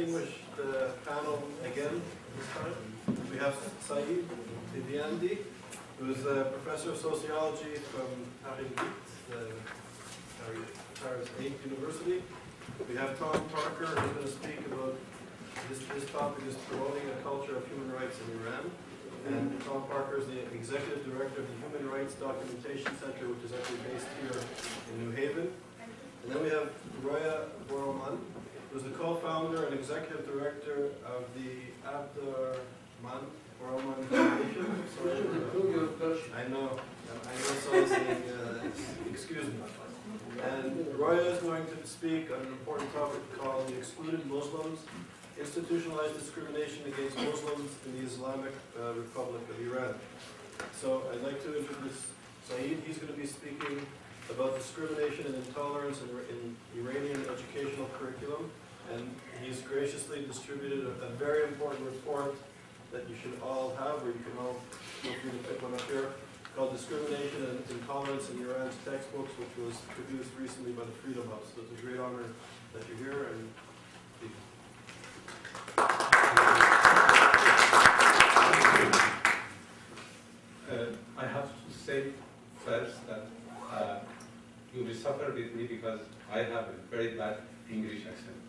distinguished panel again this time. We have Saeed Paivandi, who is a professor of sociology from Paris 8 University. We have Tom Parker, who's going to speak about this topic is promoting a culture of human rights in Iran. And Tom Parker is the executive director of the Human Rights Documentation Center, which is actually based here in New Haven. And then we have Roya Boroumand, who's the co-founder and executive director of the Abdorrahman Foundation. I know something, excuse me. And Roya is going to speak on an important topic called the Excluded Muslims, Institutionalized Discrimination against Muslims in the Islamic Republic of Iran. So I'd like to introduce Saeed. He's going to be speaking about discrimination and intolerance in Iranian educational curriculum. And he's graciously distributed a very important report that you should all have, or you can all feel free to pick one up here, called Discrimination and Intolerance in Iran's Textbooks, which was produced recently by the Freedom House. So it's a great honor that you're here. And I have to say first that you will suffer with me because I have a very bad English accent.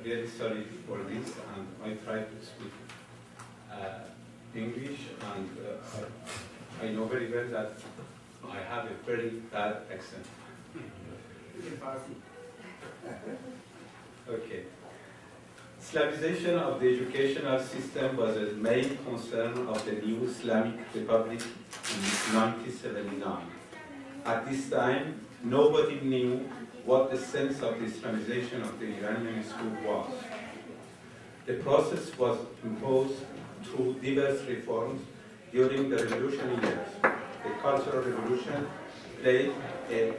Really sorry for this, and I try to speak English, and I know very well that I have a very bad accent. Okay. Islamization of the educational system was a main concern of the new Islamic Republic in 1979. At this time, nobody knew what the sense of the Islamization of the Iranian school was. The process was imposed through diverse reforms during the revolutionary years. The Cultural Revolution played a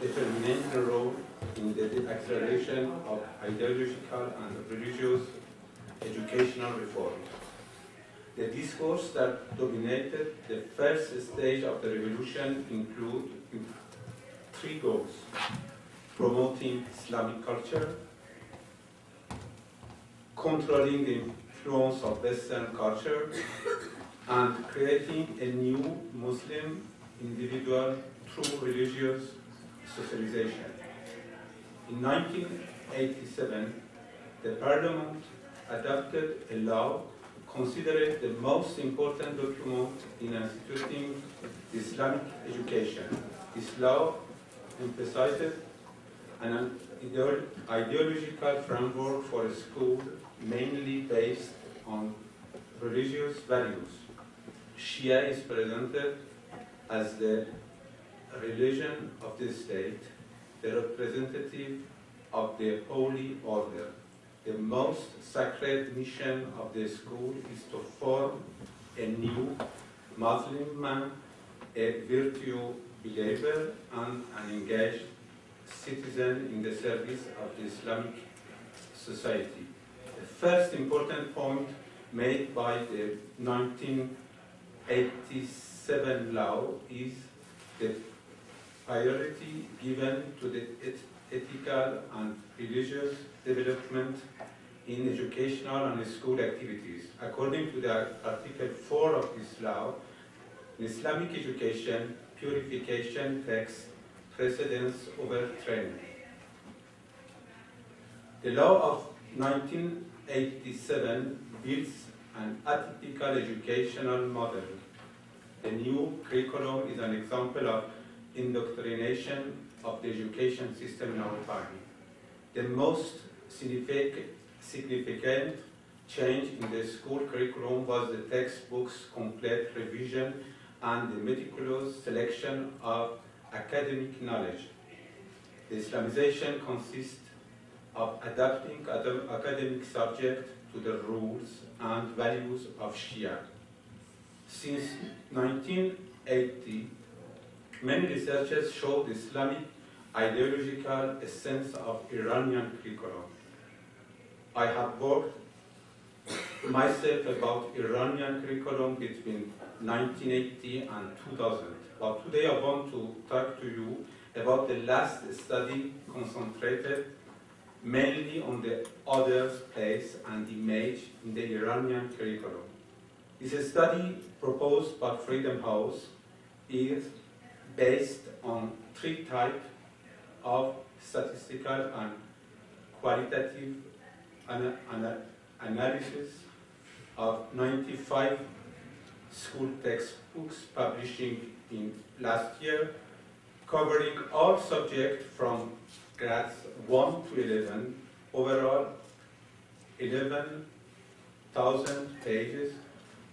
determinant role in the acceleration of ideological and religious educational reforms. The discourse that dominated the first stage of the revolution included three goals: promoting Islamic culture, controlling the influence of Western culture, and creating a new Muslim individual through religious socialization. In 1987, the Parliament adopted a law considered the most important document in instituting Islamic education. This law emphasized an ideological framework for a school mainly based on religious values. Shia is presented as the religion of the state, the representative of the holy order. The most sacred mission of the school is to form a new Muslim man, a virtue believer, and an engaged citizen in the service of the Islamic society. The first important point made by the 1987 law is the priority given to the ethical and religious development in educational and school activities. According to the Article 4 of this law, in Islamic education, purification takes precedence over training. The law of 1987 builds an atypical educational model. The new curriculum is an example of indoctrination of the education system in our time. The most significant change in the school curriculum was the textbook's complete revision and the meticulous selection of academic knowledge. The Islamization consists of adapting academic subjects to the rules and values of Shia. Since 1980, many researchers show the Islamic ideological essence of Iranian curriculum. I have worked myself about Iranian curriculum between 1980 and 2000. But today I want to talk to you about the last study concentrated mainly on the other's place and image in the Iranian curriculum. This study proposed by Freedom House is based on 3 types of statistical and qualitative analysis of 95 school textbooks publishing in last year, covering all subjects from grades 1 to 11, overall 11,000 pages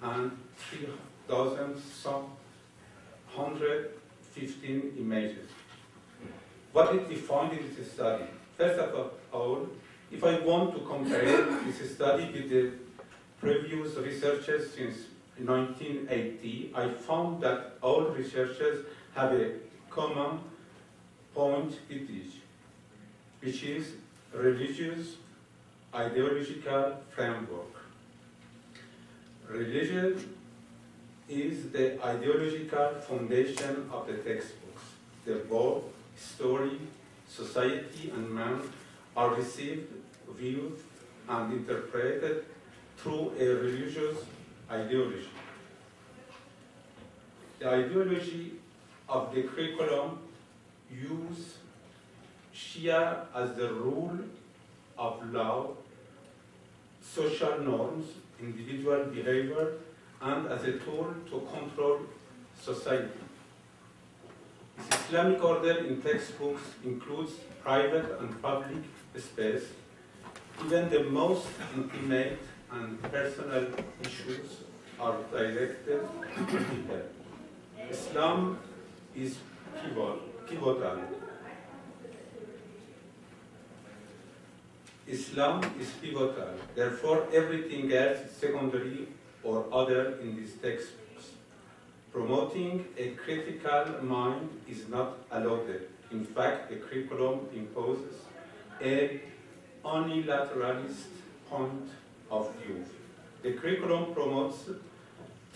and 3,115 images. What did we find in this study? First of all, if I want to compare this study with the previous researchers since 1980, I found that all researchers have a common point with each, which is religious ideological framework. Religion is the ideological foundation of the textbooks. The both story, society, and man are received, viewed, and interpreted through a religious ideology. The ideology of the curriculum uses Shia as the rule of law, social norms, individual behavior, and as a tool to control society. This Islamic order in textbooks includes private and public space. Even the most intimate and personal issues are directed to people. Islam is pivotal. Islam is pivotal. Therefore, everything else is secondary or other in these textbooks. Promoting a critical mind is not allowed. In fact, the curriculum imposes a unilateralist point of view. The curriculum promotes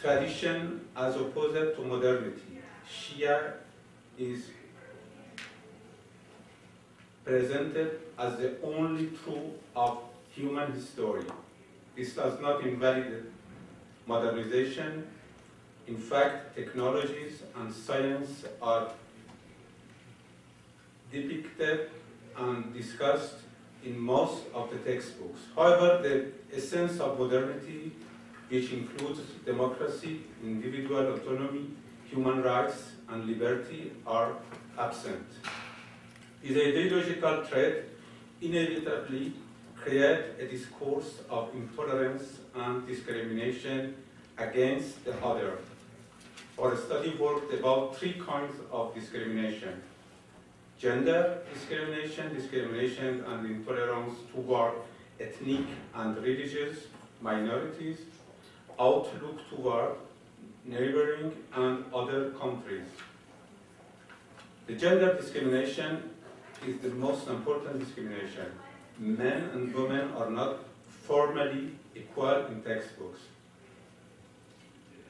tradition as opposed to modernity. Shia is presented as the only truth of human history. This does not invalidate modernization. In fact, technologies and science are depicted and discussed in most of the textbooks. However, the essence of modernity, which includes democracy, individual autonomy, human rights, and liberty, are absent. This ideological trait inevitably creates a discourse of intolerance and discrimination against the other. Our study worked about 3 kinds of discrimination: gender discrimination, discrimination and intolerance toward ethnic and religious minorities, outlook toward neighboring and other countries. The gender discrimination is the most important discrimination. Men and women are not formally equal in textbooks.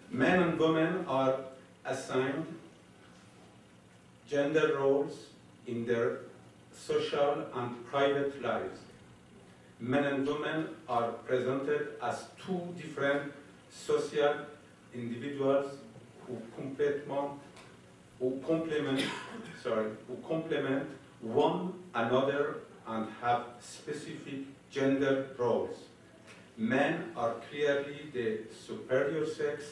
Men and women are assigned gender roles in their social and private lives. Men and women are presented as 2 different social individuals who complement one another and have specific gender roles. Men are clearly the superior sex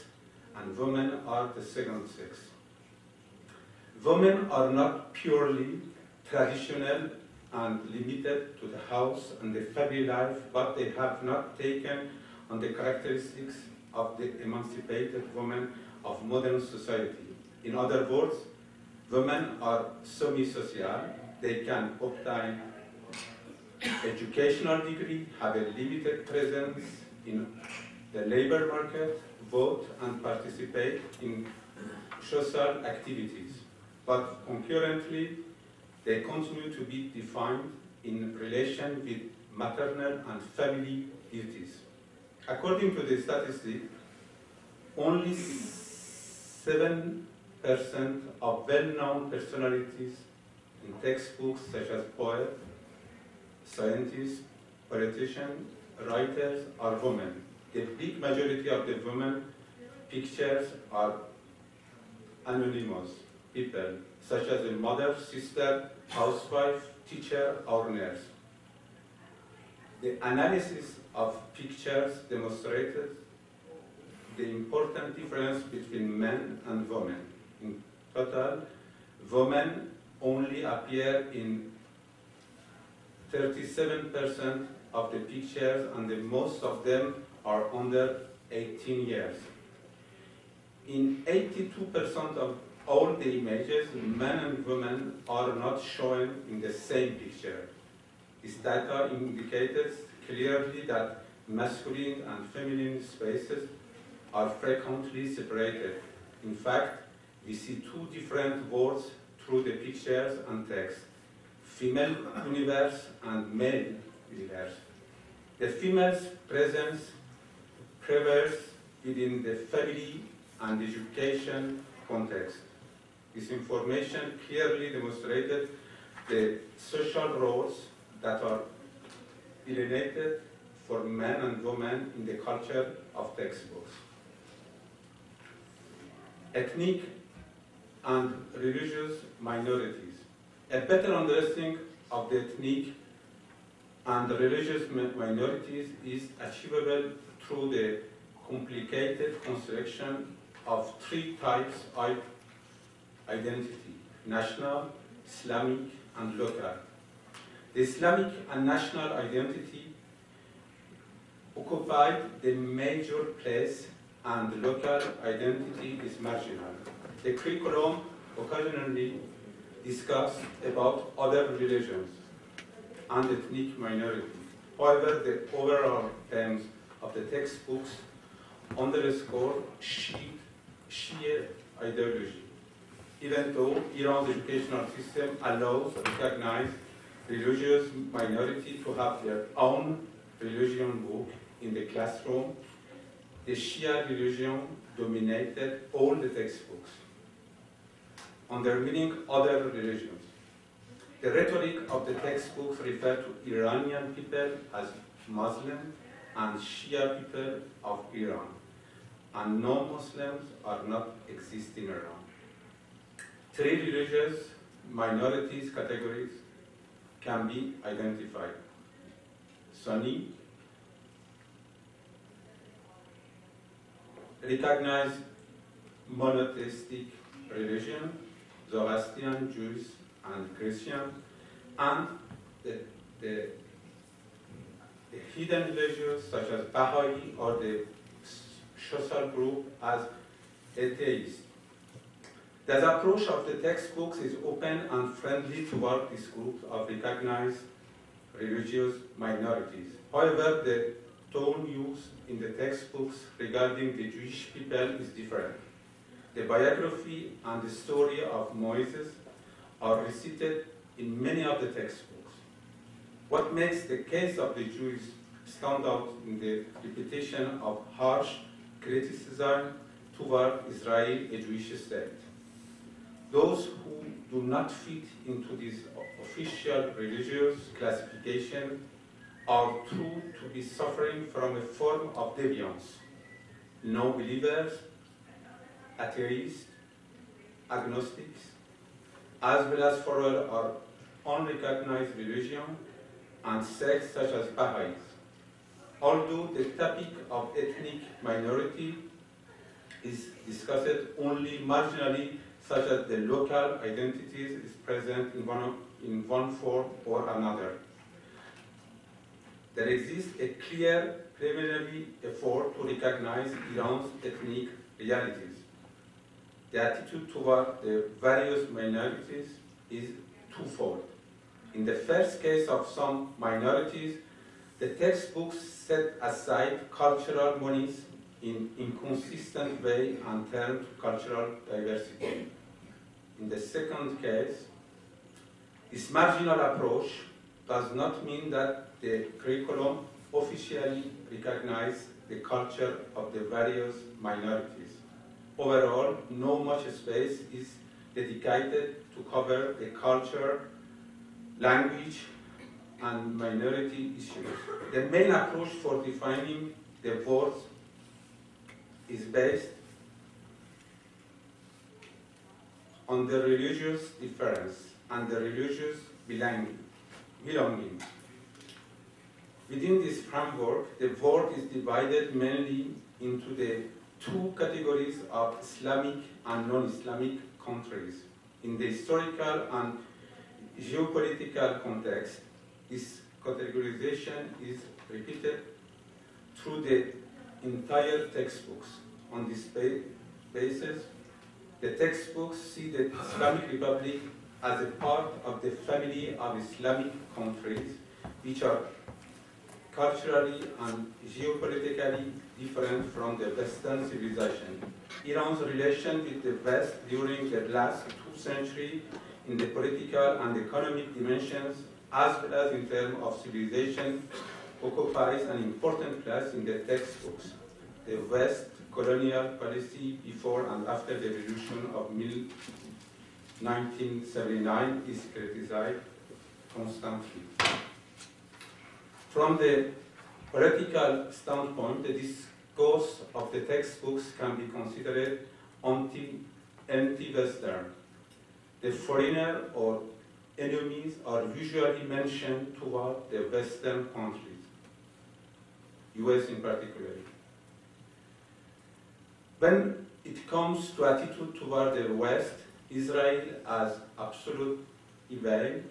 and women are the second sex. Women are not purely traditional and limited to the house and the family life, but they have not taken on the characteristics of the emancipated women of modern society. In other words, women are semi-social. They can obtain educational degree, have a limited presence in the labor market, vote and participate in social activities. But concurrently, they continue to be defined in relation with maternal and family duties. According to the statistic, only 7% of well-known personalities in textbooks such as poets scientists, politicians, writers are women. The big majority of the women pictures are anonymous people, such as a mother, sister, housewife, teacher, or nurse. The analysis of pictures demonstrated the important difference between men and women. In total, women only appear in 37% of the pictures, and most of them are under 18 years. In 82% of all the images, men and women are not shown in the same picture. This data indicates clearly that masculine and feminine spaces are frequently separated. In fact, we see two different worlds through the pictures and text: female universe and male universe. The female's presence prevails within the family and education context. This information clearly demonstrated the social roles that are delineated for men and women in the culture of textbooks. Ethnic and religious minorities. A better understanding of the ethnic and religious minorities is achievable through the complicated construction of three types of identity: national, Islamic, and local. The Islamic and national identity occupied the major place, and the local identity is marginal. The curriculum occasionally discussed about other religions and ethnic minorities. However, the overall themes of the textbooks underscore Shia ideology. Even though Iran's educational system allows recognized religious minority to have their own religion book in the classroom, the Shia religion dominated all the textbooks, undermining other religions. The rhetoric of the textbooks refer to Iranian people as Muslim and Shia people of Iran, and non-Muslims are not existing around. Three religious minorities categories can be identified: Sunni, recognized monotheistic religion, Zoroastrian, Jews, and Christian, and the hidden religions such as Baha'i or the social group as atheists. The approach of the textbooks is open and friendly toward this group of recognized religious minorities. However, the tone used in the textbooks regarding the Jewish people is different. The biography and the story of Moses are recited in many of the textbooks. What makes the case of the Jews stand out in the repetition of harsh criticism toward Israel, a Jewish state. Those who do not fit into this official religious classification are true to be suffering from a form of deviance. Non-believers, atheists, agnostics, as well as for our unrecognized religion and sects such as Baha'is. Although the topic of ethnic minority is discussed only marginally, such as the local identities is present in one form or another, there exists a clear preliminary effort to recognize Iran's ethnic realities. The attitude toward the various minorities is twofold. In the first case of some minorities, the textbooks set aside cultural monies in inconsistent way and termed cultural diversity. In the second case, this marginal approach does not mean that the curriculum officially recognizes the culture of the various minorities. Overall, not much space is dedicated to cover the culture, language, and minority issues. The main approach for defining the words is based on the religious difference and the religious belonging. Within this framework, the world is divided mainly into the two categories of Islamic and non-Islamic countries. In the historical and geopolitical context, this categorization is repeated through the entire textbooks. On this basis, the textbooks see the Islamic Republic as a part of the family of Islamic countries, which are culturally and geopolitically different from the Western civilization. Iran's relation with the West during the last 2 centuries in the political and economic dimensions, as well as in terms of civilization, occupies an important place in the textbooks. The West colonial policy before and after the revolution of 1979 is criticized constantly. From the political standpoint, the discourse of the textbooks can be considered anti-Western. The foreigner or enemies are usually mentioned toward the Western countries, US in particular. When it comes to attitude toward the West, Israel as absolute evil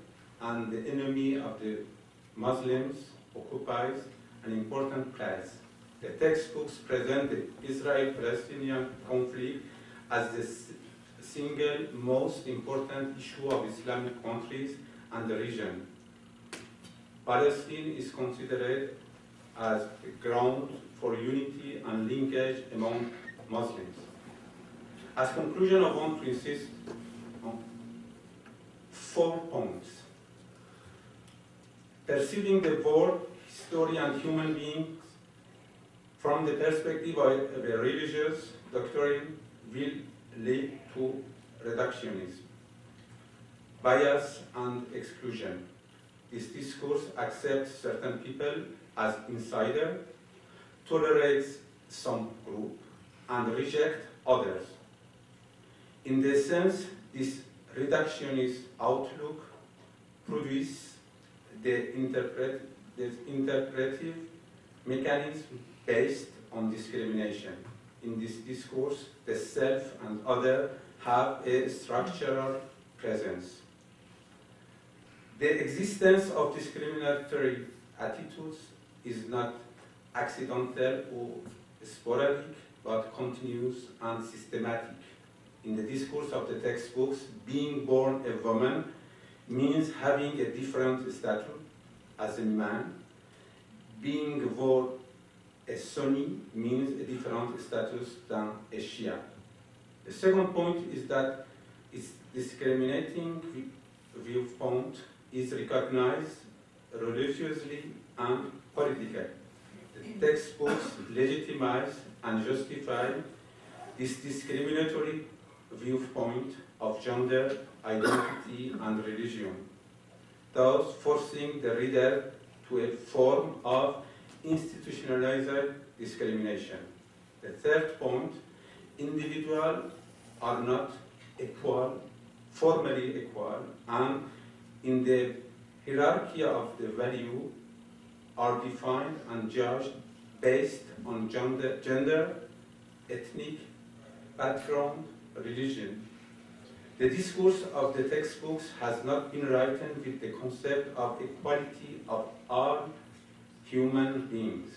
and the enemy of the Muslims occupies an important place. The textbooks present the Israel-Palestinian conflict as the single most important issue of Islamic countries and the region. Palestine is considered as a ground for unity and linkage among Muslims. As conclusion, I want to insist on 4 points. Perceiving the world, history, and human beings from the perspective of a religious doctrine will lead to reductionism, bias, and exclusion. This discourse accepts certain people as insiders, tolerates some group, and rejects others. In this sense, this reductionist outlook produces the interpretive mechanism based on discrimination. In this discourse, the self and other have a structural presence. The existence of discriminatory attitudes is not accidental or sporadic, but continuous and systematic. In the discourse of the textbooks, being born a woman means having a different status as a man. Being born a Sunni means a different status than a Shia. The second point is that its discriminating viewpoint is recognized religiously and politically. The textbooks legitimize and justify this discriminatory viewpoint of gender, identity, and religion, thus forcing the reader to a form of institutionalized discrimination. The third point, individuals are not equal, formally equal, and in the hierarchy of the value are defined and judged based on gender, ethnic background, religion. The discourse of the textbooks has not been written with the concept of equality of all human beings,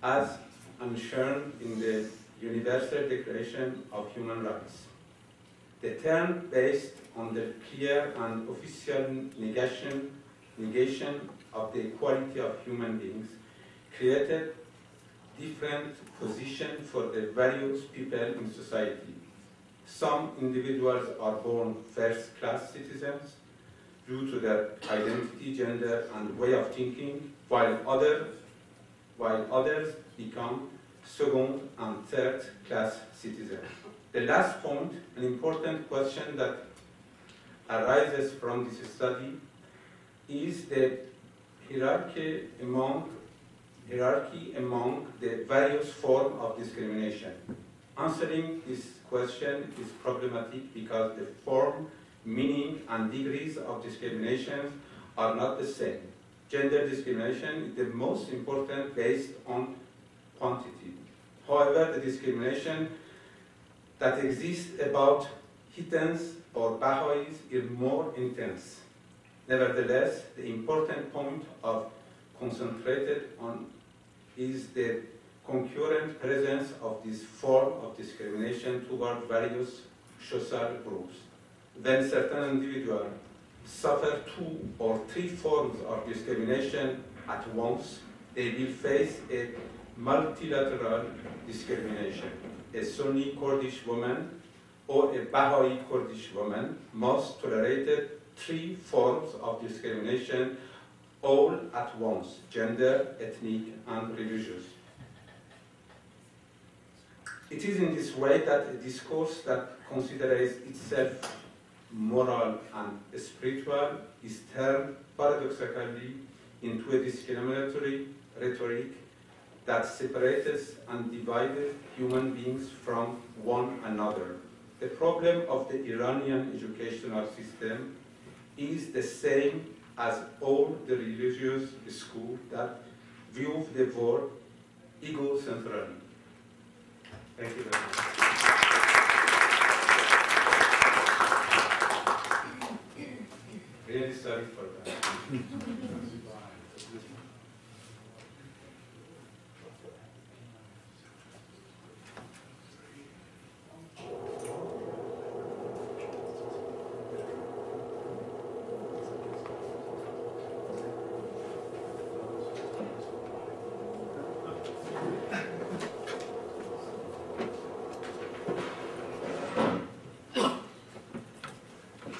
as enshrined in the Universal Declaration of Human Rights. The term based on the clear and official negation of the equality of human beings created different positions for the various people in society. Some individuals are born first-class citizens due to their identity, gender, and way of thinking, while others become second and third-class citizens. The last point, an important question that arises from this study, is the hierarchy among the various forms of discrimination. Answering this question is problematic because the form, meaning, and degrees of discrimination are not the same. Gender discrimination is the most important based on quantity. However, the discrimination that exists about Hitans or Baha'is is more intense. Nevertheless, the important point of concentrated on is the concurrent presence of this form of discrimination toward various social groups. When certain individuals suffer 2 or 3 forms of discrimination at once, they will face a multilateral discrimination. A Sunni Kurdish woman or a Baha'i Kurdish woman must tolerate 3 forms of discrimination all at once: gender, ethnic, and religious. It is in this way that a discourse that considers itself moral and spiritual is turned paradoxically into a discriminatory rhetoric that separates and divides human beings from one another. The problem of the Iranian educational system is the same as all the religious schools that view the world egocentrically. Thank you very much. Really sorry for that.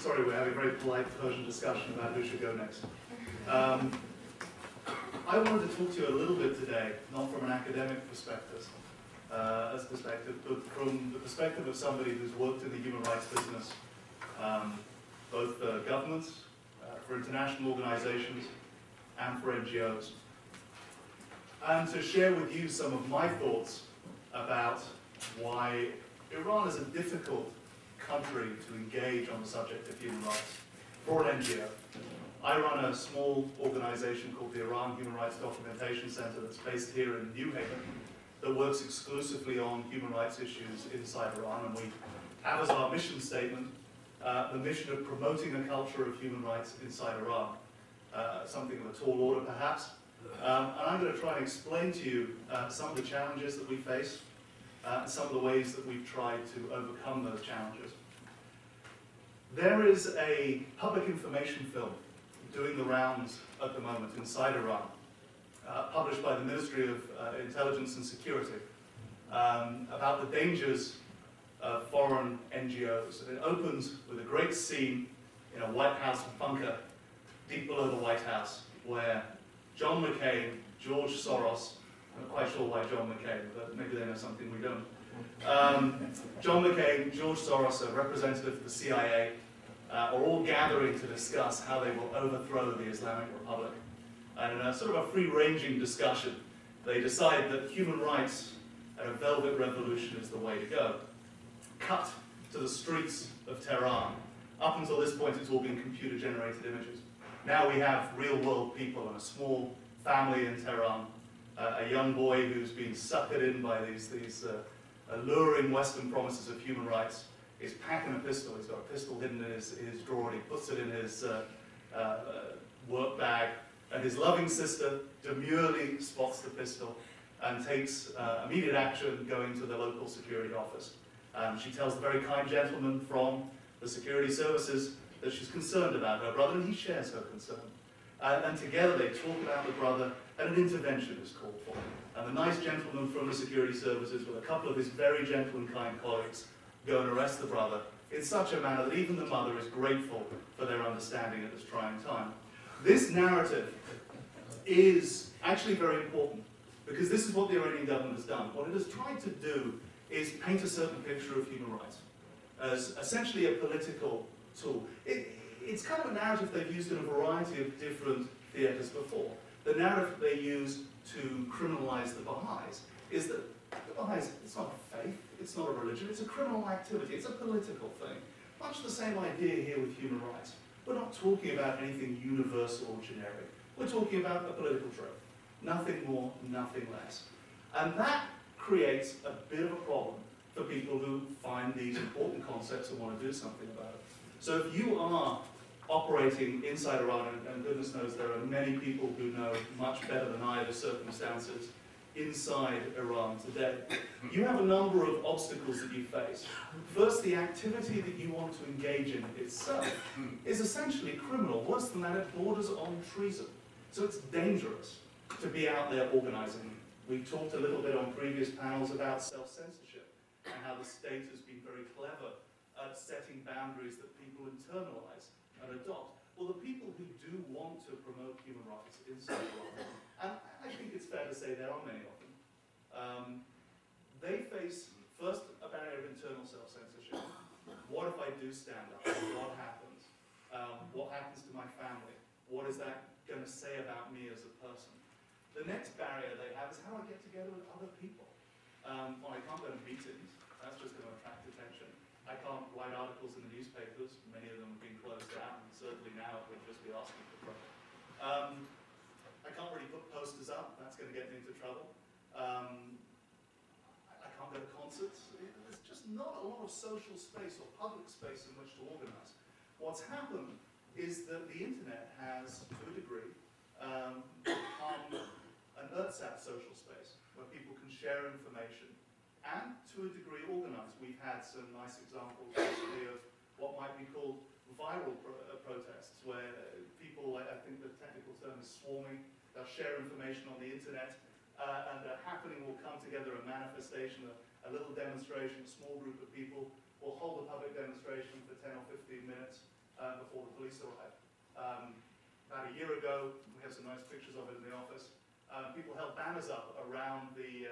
Sorry, we're having a very polite Persian discussion about who should go next. I wanted to talk to you a little bit today, not from an academic perspective, but from the perspective of somebody who's worked in the human rights business, both for governments, for international organizations, and for NGOs. And to share with you some of my thoughts about why Iran is a difficult country to engage on the subject of human rights for an NGO. I run a small organization called the Iran Human Rights Documentation Center that's based here in New Haven that works exclusively on human rights issues inside Iran, and we have as our mission statement the mission of promoting a culture of human rights inside Iran. Something of a tall order perhaps. And I'm going to try and explain to you some of the challenges that we face, some of the ways that we've tried to overcome those challenges. There is a public information film doing the rounds at the moment inside Iran, published by the Ministry of Intelligence and Security, about the dangers of foreign NGOs. And it opens with a great scene in a White House bunker deep below the White House, where John McCain, George Soros, I'm not quite sure why John McCain, but maybe they know something we don't. John McCain, George Soros, a representative of the CIA, are all gathering to discuss how they will overthrow the Islamic Republic. And in a sort of a free-ranging discussion, they decide that human rights and a velvet revolution is the way to go. Cut to the streets of Tehran. Up until this point, it's all been computer-generated images. Now we have real-world people and a small family in Tehran, a young boy who's been suckered in by these alluring Western promises of human rights. He's packing a pistol. He's got a pistol hidden in his drawer, and he puts it in his work bag. And his loving sister demurely spots the pistol and takes immediate action, going to the local security office. She tells the very kind gentleman from the security services that she's concerned about her brother, and he shares her concern. And together they talk about the brother, and an intervention is called for. And the nice gentleman from the security services, with a couple of his very gentle and kind colleagues, go and arrest the brother in such a manner that even the mother is grateful for their understanding at this trying time. This narrative is actually very important, because this is what the Iranian government has done. What it has tried to do is paint a certain picture of human rights as essentially a political tool. It's kind of a narrative they've used in a variety of different theatres before. The narrative they use to criminalize the Baha'is is that the Baha'is, it's not a faith, it's not a religion, it's a criminal activity, it's a political thing. Much the same idea here with human rights. We're not talking about anything universal or generic. We're talking about a political trope. Nothing more, nothing less. And that creates a bit of a problem for people who find these important concepts and want to do something about it. So if you are operating inside Iran, and goodness knows there are many people who know much better than I the circumstances inside Iran today, you have a number of obstacles that you face. First, the activity that you want to engage in itself is essentially criminal. Worse than that, it borders on treason. So it's dangerous to be out there organizing. We talked a little bit on previous panels about self-censorship and how the state has been very clever at setting boundaries that people internalize and adopt. Well, the people who do want to promote human rights inside Iran, and I think it's fair to say there are many of them, they face first a barrier of internal self-censorship. What if I do stand up? What happens? What happens to my family? What is that going to say about me as a person? The next barrier they have is how I get together with other people. Well, I can't go to meetings. That's just going to attract attention. I can't write articles in the newspapers. Many of them have been closed down, and certainly now it would just be asking for trouble. I can't really put posters up. That's going to get me into trouble. I can't go to concerts. There's just not a lot of social space or public space in which to organize. What's happened is that the internet has, to a degree, become an earth-sat social space where people can share information and, to a degree, organize. We've had some nice examples recently of what might be called viral protests, where people, I think the technical term is swarming, they'll share information on the internet, and a happening will come together, a manifestation, a little demonstration, a small group of people will hold a public demonstration for 10 or 15 minutes before the police arrive. About a year ago, we have some nice pictures of it in the office, people held banners up around the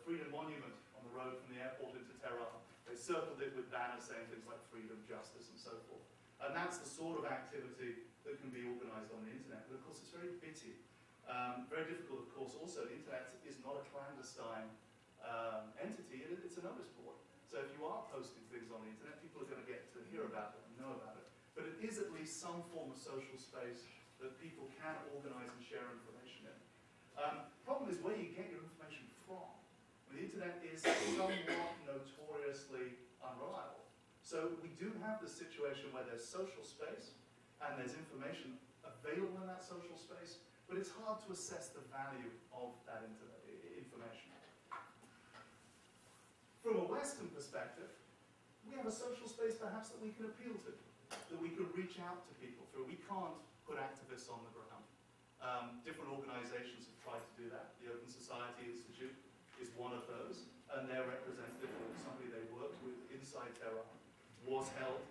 Freedom Monument on the road from the airport into Tehran. They circled it with banners saying things like freedom, justice, and so forth. And that's the sort of activity that can be organized on the internet. But of course, it's very bitty. Very difficult, of course, also. The internet is not a clandestine entity, it's a notice board. So if you are posting things on the internet, people are going to get to hear about it and know about it. But it is at least some form of social space that people can organize and share information in. Problem is where you get your information from. The internet is somewhat notoriously unreliable. So we do have this situation where there's social space and there's information available in that social space, but it's hard to assess the value of that information. From a Western perspective, we have a social space perhaps that we can appeal to, that we can reach out to people through. We can't put activists on the ground. Different organizations have tried to do that. The Open Society Institute is one of those, and their representative, or somebody they worked with inside Tehran, was held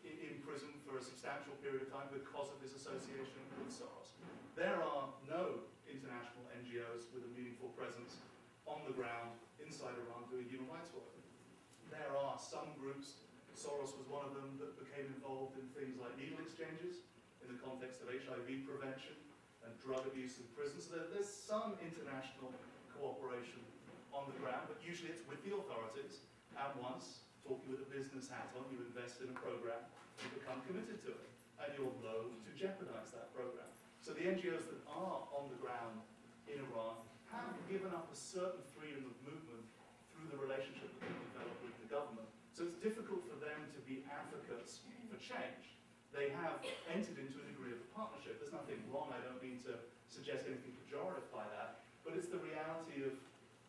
in prison for a substantial period of time because of his association with Soros. There are no international NGOs with a meaningful presence on the ground inside Iran doing human rights work. There are some groups, Soros was one of them, that became involved in things like needle exchanges in the context of HIV prevention and drug abuse in prisons. So there's some international cooperation on the ground, but usually it's with the authorities, and once, talking with a business hat on, you invest in a program, you become committed to it, and you're loath to jeopardize that program. So the NGOs that are on the ground in Iran have given up a certain freedom of movement through the relationship that they've developed with the government. So it's difficult for them to be advocates for change. They have entered into a degree of a partnership. There's nothing wrong, I don't mean to suggest anything pejorative by that, but it's the reality of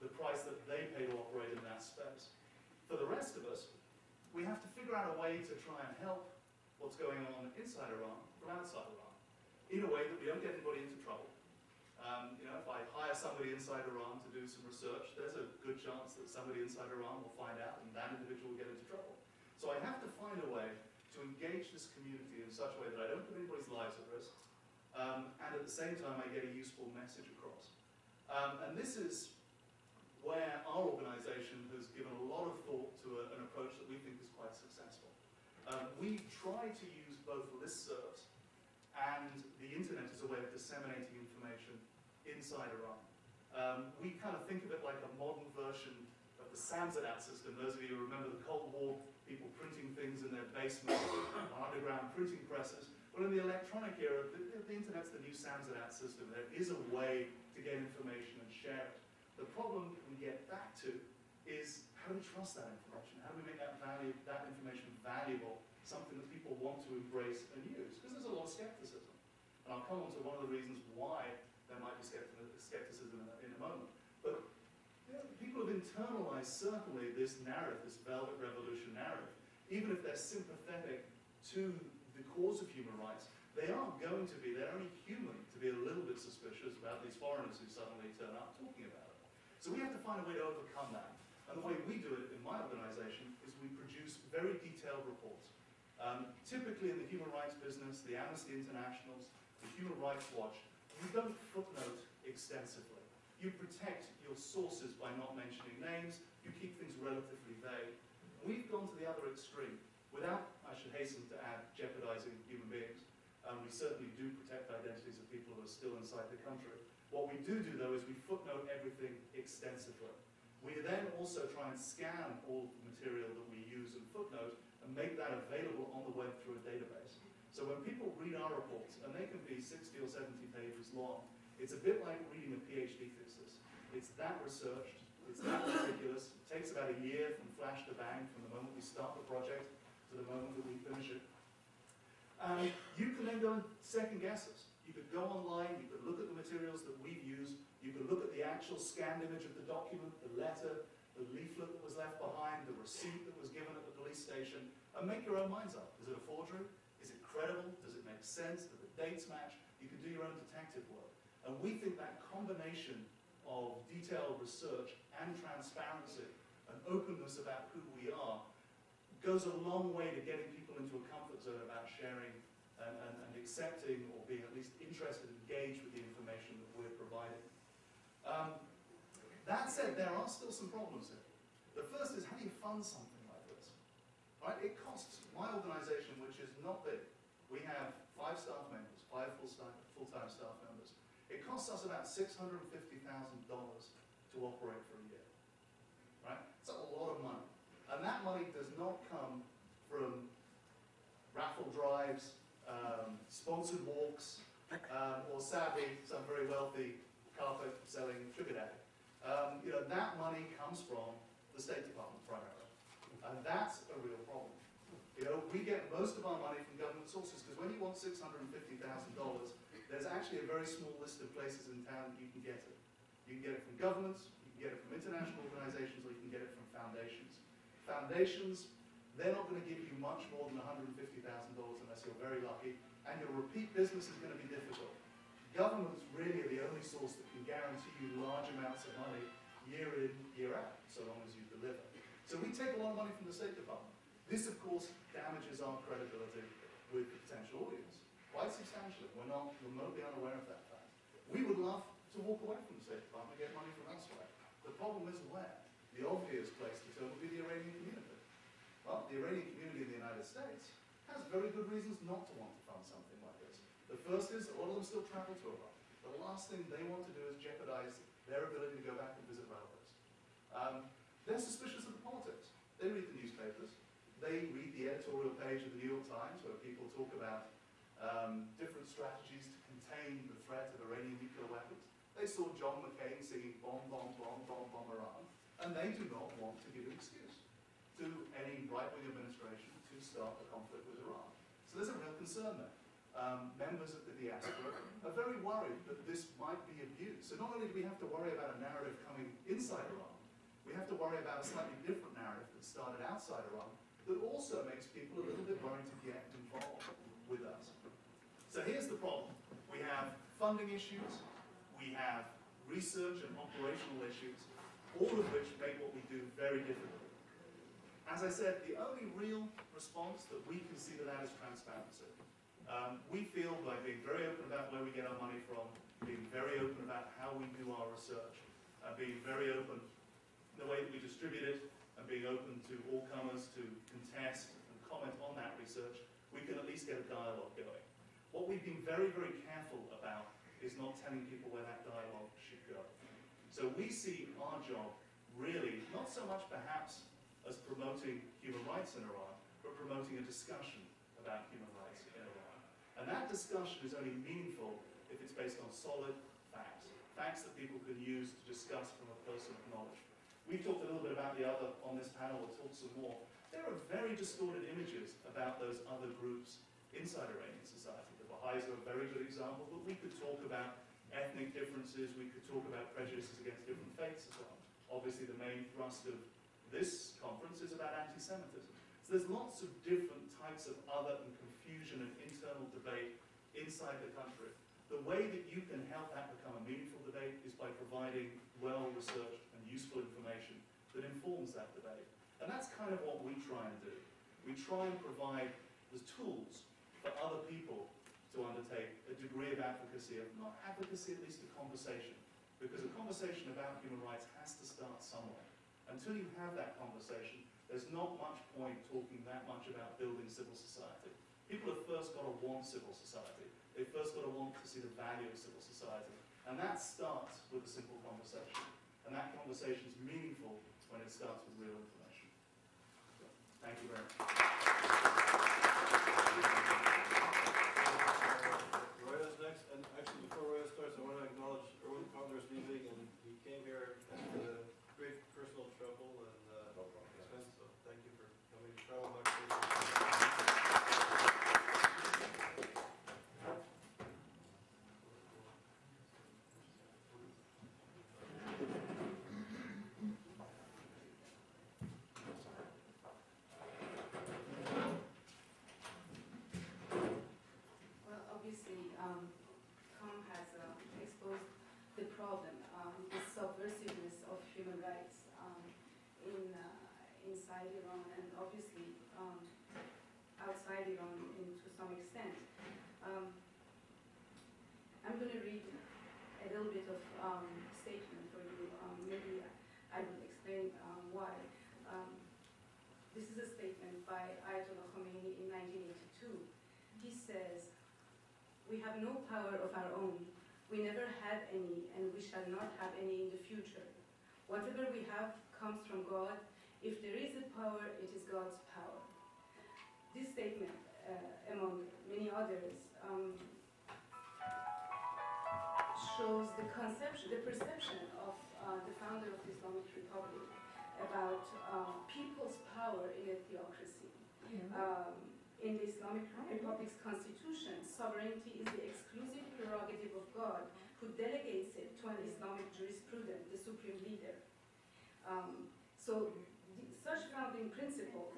the price that they pay to operate in that space. For the rest of us, we have to figure out a way to try and help what's going on inside Iran from outside Iran, in a way that we don't get anybody into trouble. If I hire somebody inside Iran to do some research, there's a good chance that somebody inside Iran will find out and that individual will get into trouble. So I have to find a way to engage this community in such a way that I don't put anybody's lives at risk, and at the same time I get a useful message across. And this is where our organization has given a lot of thought to an approach that we think is quite successful. We try to use both listservs and the internet as a way of disseminating information inside Iran. We kind of think of it like a modern version of the Samzadat system. Those of you who remember the Cold War, people printing things in their basements, on underground printing presses. Well, in the electronic era, the internet's the new Samzadat system. There is a way to get information and share it. The problem we get back to is how do we trust that information? How do we make that information valuable, something that people want to embrace and use? Because there's a lot of skepticism. And I'll come on to one of the reasons why there might be skepticism in a moment. But you know, people have internalized certainly this narrative, this Velvet Revolution narrative. Even if they're sympathetic to the cause of human rights, they aren't going to be, they're only human to be a little bit suspicious about these foreigners who suddenly turn up talking about it. So we have to find a way to overcome that. And the way we do it in my organization is we produce very detailed reports. Typically in the human rights business, the Amnesty Internationals, the Human Rights Watch, you don't footnote extensively. You protect your sources by not mentioning names. You keep things relatively vague. We've gone to the other extreme. Without, I should hasten to add, jeopardizing human beings. We certainly do protect identities of people who are still inside the country. What we do though, is we footnote everything extensively. We then also try and scan all the material that we use and footnote and make that available on the web through a database. So when people read our reports, and they can be 60 or 70 pages long, it's a bit like reading a PhD thesis. It's that researched, it's that meticulous. It takes about a year from flash to bang, from the moment we start the project to the moment that we finish it. You can then go and second guess us. You could go online, you could look at the materials that we've used, you could look at the actual scanned image of the document, the letter, the leaflet that was left behind, the receipt that was given at the police station, and make your own minds up. Is it a forgery? Is it credible? Does it make sense? Do the dates match? You can do your own detective work. And we think that combination of detailed research and transparency and openness about who we are goes a long way to getting people into a comfort zone about sharing and accepting or being at least interested and engaged with the information that we're providing. That said, there are still some problems here. The first is, how do you fund something like this? Right? It costs my organization, which is not big. We have 5 staff members, 5 full-time staff members. It costs us about $650,000 to operate for a year. Right? It's a lot of money. And that money does not come from raffle drives, sponsored walks, or sadly, some very wealthy carpet-selling sugar daddy. You know, that money comes from the State Department primarily. And that's a real problem. You know, we get most of our money from government sources, because when you want $650,000, there's actually a very small list of places in town that you can get it. You can get it from governments, you can get it from international organizations, or you can get it from foundations. Foundations, they're not going to give you much more than $150,000 unless you're very lucky, and your repeat business is going to be difficult. Governments really are the only source that can guarantee you large amounts of money year in, year out, so long as you deliver. So we take a lot of money from the State Department. This, of course, damages our credibility with the potential audience quite substantially. We're not remotely unaware of that fact. We would love to walk away from the State Department and get money from elsewhere. The problem is where? The obvious place to turn would be the Iranian community. Well, the Iranian community in the United States has very good reasons not to want to fund something like this. The first is, a lot of them still travel to Iran. The last thing they want to do is jeopardize their ability to go back and visit relatives. They're suspicious of the politics. They read the newspapers. They read the editorial page of the New York Times, where people talk about different strategies to contain the threat of Iranian nuclear weapons. They saw John McCain singing bomb, bomb, bomb, bomb, bomb Iran, and they do not want to give an excuse to any right-wing administration to start a conflict with Iran. So there's a real concern there. Members of the diaspora are very worried that this might be abused. So not only do we have to worry about a narrative coming inside Iran, we have to worry about a slightly different narrative that started outside Iran that also makes people a little bit worried to get involved with us. So here's the problem. We have funding issues, we have research and operational issues, all of which make what we do very difficult. As I said, the only real response that we can see to that is transparency. We feel by being very open about where we get our money from, being very open about how we do our research, being very open in the way that we distribute it, and being open to all comers to contest and comment on that research, we can at least get a dialogue going. What we've been very, very careful about is not telling people where that dialogue should go. So we see our job really, not so much perhaps as promoting human rights in Iran, but promoting a discussion about human rights in Iran. And that discussion is only meaningful if it's based on solid facts. Facts that people can use to discuss from a person of knowledge. We've talked a little bit about the other on this panel, we'll talk some more. There are very distorted images about those other groups inside Iranian society. The Baha'is are a very good example, but we could talk about ethnic differences, we could talk about prejudices against different faiths and so on. Obviously the main thrust of this conference is about anti-Semitism. So there's lots of different types of other and confusion and internal debate inside the country. The way that you can help that become a meaningful debate is by providing well-researched and useful information that informs that debate. And that's kind of what we try and do. We try and provide the tools for other people to undertake a degree of advocacy, of not advocacy, at least a conversation. Because a conversation about human rights has to start somewhere. Until you have that conversation, there's not much point talking that much about building civil society. People have first got to want civil society. They've first got to want to see the value of civil society. And that starts with a simple conversation. And that conversation is meaningful when it starts with real information. So, thank you very much. Roya's next, and actually before Roya starts, I want to acknowledge Erwin Condor's leaving, and he came here at great personal trouble and expense, so thank you for coming to travel back. Tom has exposed the problem, the subversiveness of human rights inside Iran and obviously outside Iran to some extent. I'm going to read a little bit of statement for you. Maybe I will explain why. This is a statement by Ayatollah Khomeini in 1982. He says, "We have no power of our own. We never had any, and we shall not have any in the future. Whatever we have comes from God. If there is a power, it is God's power." This statement, among many others, shows the conception, the perception of the founder of the Islamic Republic about people's power in a theocracy. In the Islamic Republic's constitution, sovereignty is the exclusive prerogative of God, who delegates it to an Islamic jurisprudent, the supreme leader. Such founding principle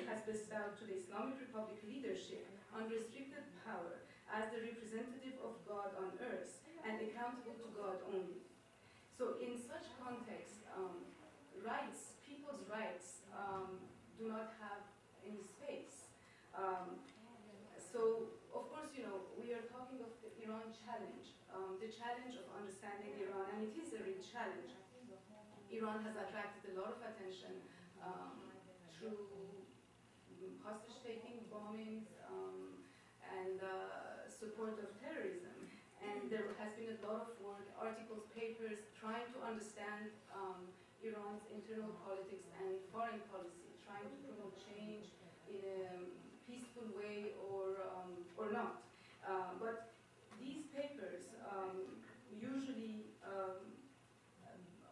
has bestowed to the Islamic Republic leadership unrestricted power as the representative of God on earth and accountable to God only. So in such context, rights, people's rights, do not have any space. So, of course, we are talking of the Iran challenge, the challenge of understanding Iran, and it is a real challenge. Iran has attracted a lot of attention through hostage-taking, bombings, and support of terrorism. And there has been a lot of work, articles, papers, trying to understand Iran's internal politics and foreign policy, trying to promote change in a peaceful way or not. But these papers usually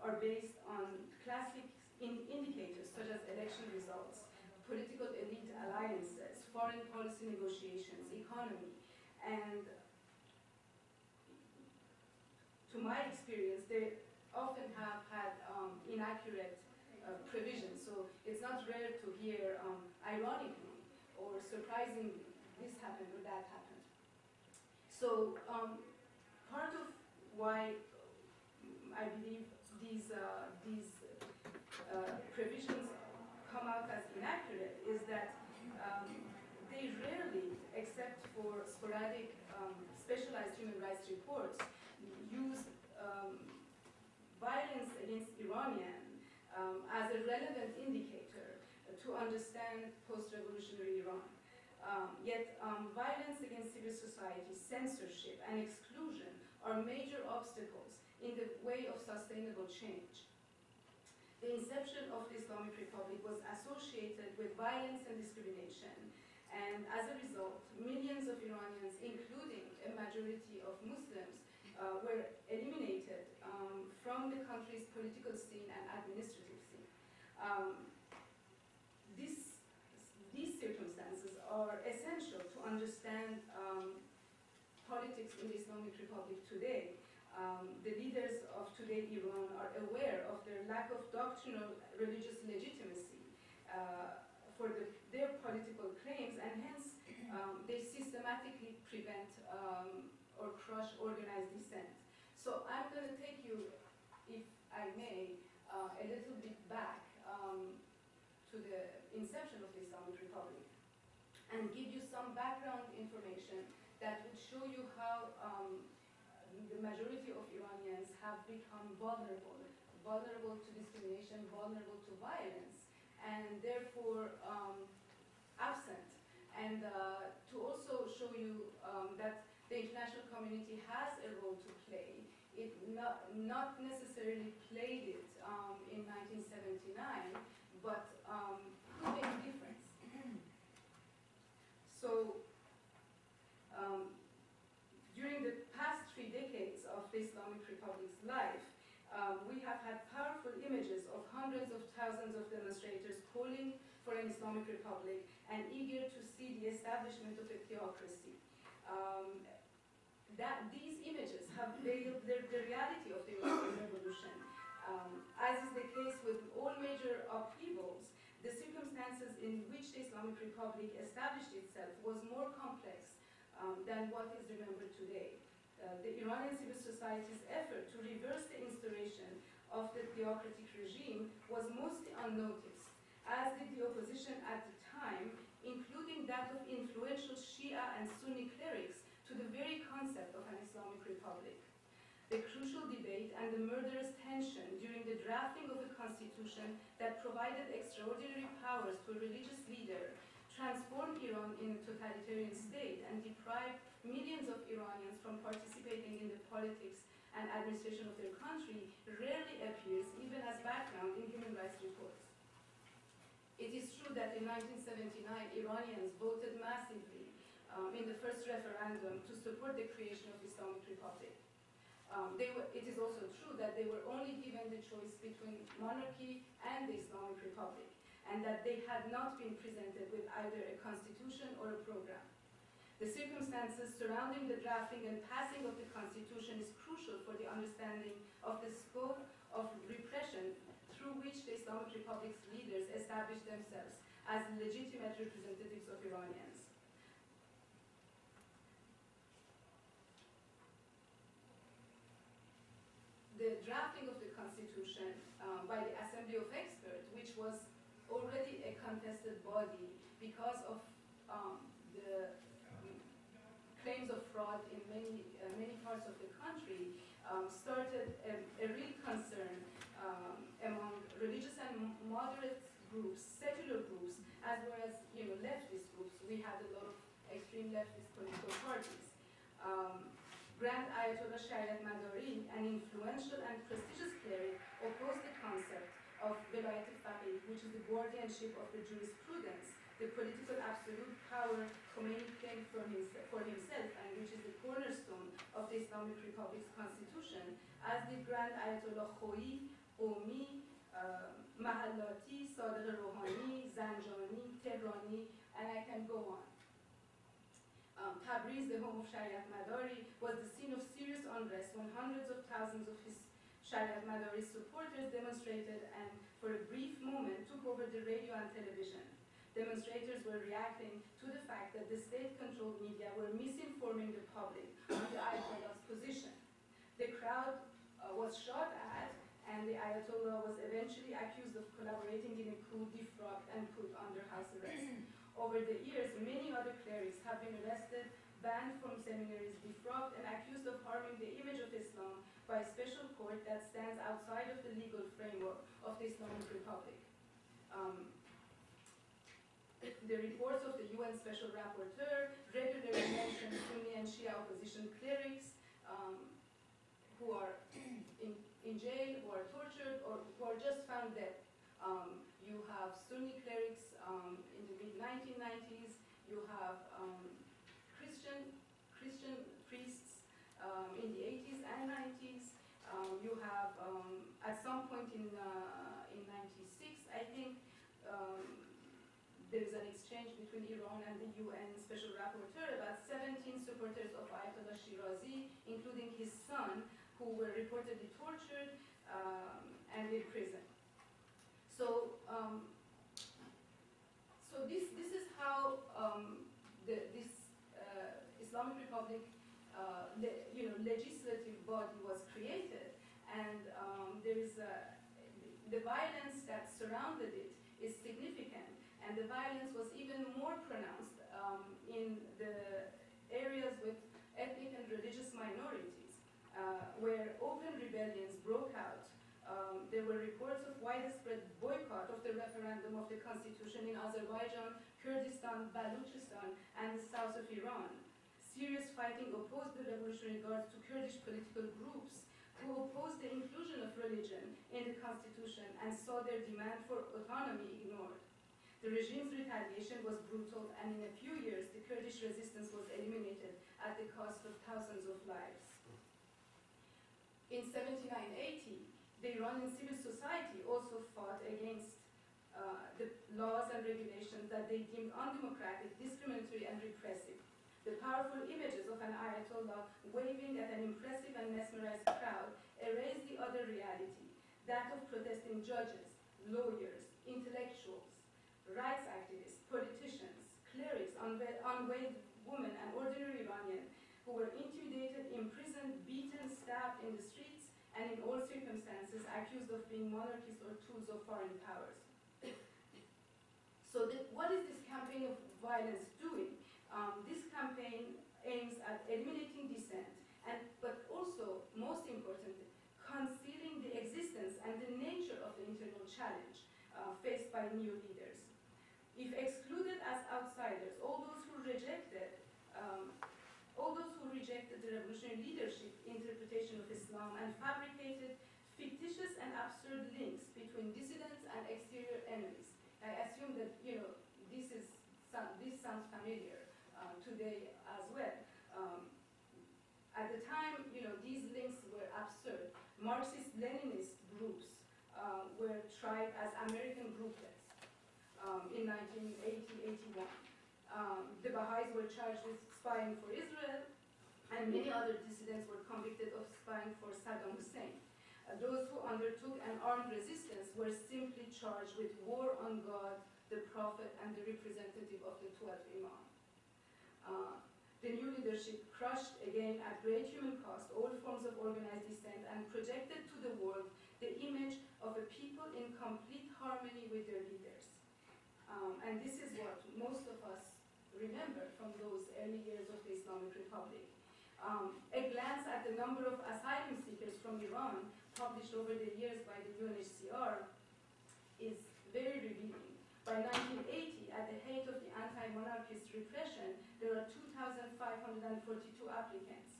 are based on classic indicators such as election results, political elite alliances, foreign policy negotiations, economy, and to my experience, they often have had inaccurate provisions. So it's not rare to hear, ironically or surprisingly, this happened or that happened. So part of why I believe these provisions come out as inaccurate is that they rarely, except for sporadic specialized human rights reports, use violence against Iranian as a relevant indicator to understand post-revolutionary Iran. Yet violence against civil society, censorship, and exclusion are major obstacles in the way of sustainable change. The inception of the Islamic Republic was associated with violence and discrimination, and as a result, millions of Iranians, including a majority of Muslims, were eliminated from the country's political scene and administrative scene. These circumstances are essential to understand politics in the Islamic Republic today. The leaders of today Iran are aware of their lack of doctrinal religious legitimacy for their political claims, and hence they systematically prevent or crush organized dissent. So I'm going to take you, if I may, a little bit back to the inception of the Islamic Republic and give you some background information that would show you how the majority of Iranians have become vulnerable to discrimination, vulnerable to violence, and therefore absent. And to also show you that the international community has a role to play. It not necessarily played it in 1979, but could make a difference. So during the past 3 decades of the Islamic Republic's life, we have had powerful images of hundreds of thousands of demonstrators calling for an Islamic Republic and eager to see the establishment of a theocracy. These images have veiled the reality of the Iranian Revolution. As is the case with all major upheavals, the circumstances in which the Islamic Republic established itself was more complex than what is remembered today. The Iranian civil society's effort to reverse the instauration of the theocratic regime was mostly unnoticed, as did the opposition at the time, including that of influential Shia and Sunni clerics to the very concept of an Islamic Republic. The crucial debate and the murderous tension during the drafting of a constitution that provided extraordinary powers to a religious leader transformed Iran in a totalitarian state and deprived millions of Iranians from participating in the politics and administration of their country rarely appears even as background in human rights reports. It is true that in 1979, Iranians voted massively in the first referendum to support the creation of the Islamic Republic. It is also true that they were only given the choice between monarchy and the Islamic Republic, and that they had not been presented with either a constitution or a program. The circumstances surrounding the drafting and passing of the constitution is crucial for the understanding of the scope of repression through which the Islamic Republic's leaders established themselves as legitimate representatives of Iranians. The drafting of the constitution by the Assembly of Experts, which was already a contested body because of the claims of fraud in many parts of the country, started a real concern among religious and moderate groups, secular groups, as well as leftist groups. We had a lot of extreme leftist political parties. Grand Ayatollah Shariat Madari, an influential and prestigious cleric, opposed the concept of Velayat al-Faqih, which is the guardianship of the jurisprudence, the political absolute power Khomeini claimed for himself, and which is the cornerstone of the Islamic Republic's constitution, as the Grand Ayatollah Khoi, Omi, Mahallati, Sadiq Rouhani, Zanjani, Tehrani, and I can go on. Tabriz, the home of Shariat Madari, was the scene of serious unrest when hundreds of thousands of his Shariat Madari supporters demonstrated and, for a brief moment, took over the radio and television. Demonstrators were reacting to the fact that the state-controlled media were misinforming the public on the Ayatollah's position. The crowd was shot at, and the Ayatollah was eventually accused of collaborating in a coup, defrocked, and put under house arrest. Over the years, many other clerics have been arrested, banned from seminaries, defrocked, and accused of harming the image of Islam by a special court that stands outside of the legal framework of the Islamic Republic. The reports of the UN Special Rapporteur regularly mention Sunni and Shia opposition clerics who are in jail, who are tortured, or who are just found dead. You have Sunni clerics in the mid-1990s. You have Christian priests in the 80s and 90s. You have, at some point in 96, I think, there is an exchange between Iran and the UN Special Rapporteur about 17 supporters of Ayatollah Shirazi, including his son, who were reportedly tortured and in prison. So, this is how this Islamic Republic, legislative body was created, and there is the violence that surrounded it is significant, and the violence was even more pronounced in the areas with ethnic and religious minorities, where open rebellions broke out. There were reports of widespread boycott of the referendum of the constitution in Azerbaijan, Kurdistan, Baluchistan, and the south of Iran. Serious fighting opposed the Revolutionary Guards to Kurdish political groups who opposed the inclusion of religion in the constitution and saw their demand for autonomy ignored. The regime's retaliation was brutal, and in a few years, the Kurdish resistance was eliminated at the cost of thousands of lives. In 79-80, the Iranian civil society also fought against the laws and regulations that they deemed undemocratic, discriminatory, and repressive. The powerful images of an Ayatollah waving at an impressive and mesmerized crowd erased the other reality, that of protesting judges, lawyers, intellectuals, rights activists, politicians, clerics, unveiled women, and ordinary Iranian who were intimidated, imprisoned, beaten, stabbed in the streets, and in all circumstances accused of being monarchists or tools of foreign powers. So what is this campaign of violence doing? This campaign aims at eliminating dissent, but also, most importantly, concealing the existence and the nature of the internal challenge faced by new leaders. If excluded as outsiders, all those who rejected the revolutionary leadership interpretation of Islam and fabricated fictitious and absurd links between dissidents and exterior enemies. I assume that this sounds familiar today as well. At the time, these links were absurd. Marxist-Leninist groups were tried as American grouplets in 1980-81. The Baha'is were charged with spying for Israel, and many other dissidents were convicted of spying for Saddam Hussein. Those who undertook an armed resistance were simply charged with war on God, the Prophet, and the representative of the 12th Imam. The new leadership crushed, again, at great human cost, all forms of organized dissent and projected to the world the image of a people in complete harmony with their leaders. And this is what most of us remember from those early years of the Islamic Republic. A glance at the number of asylum seekers from Iran published over the years by the UNHCR is very revealing. By 1980, at the height of the anti-monarchist repression, there are 2,542 applicants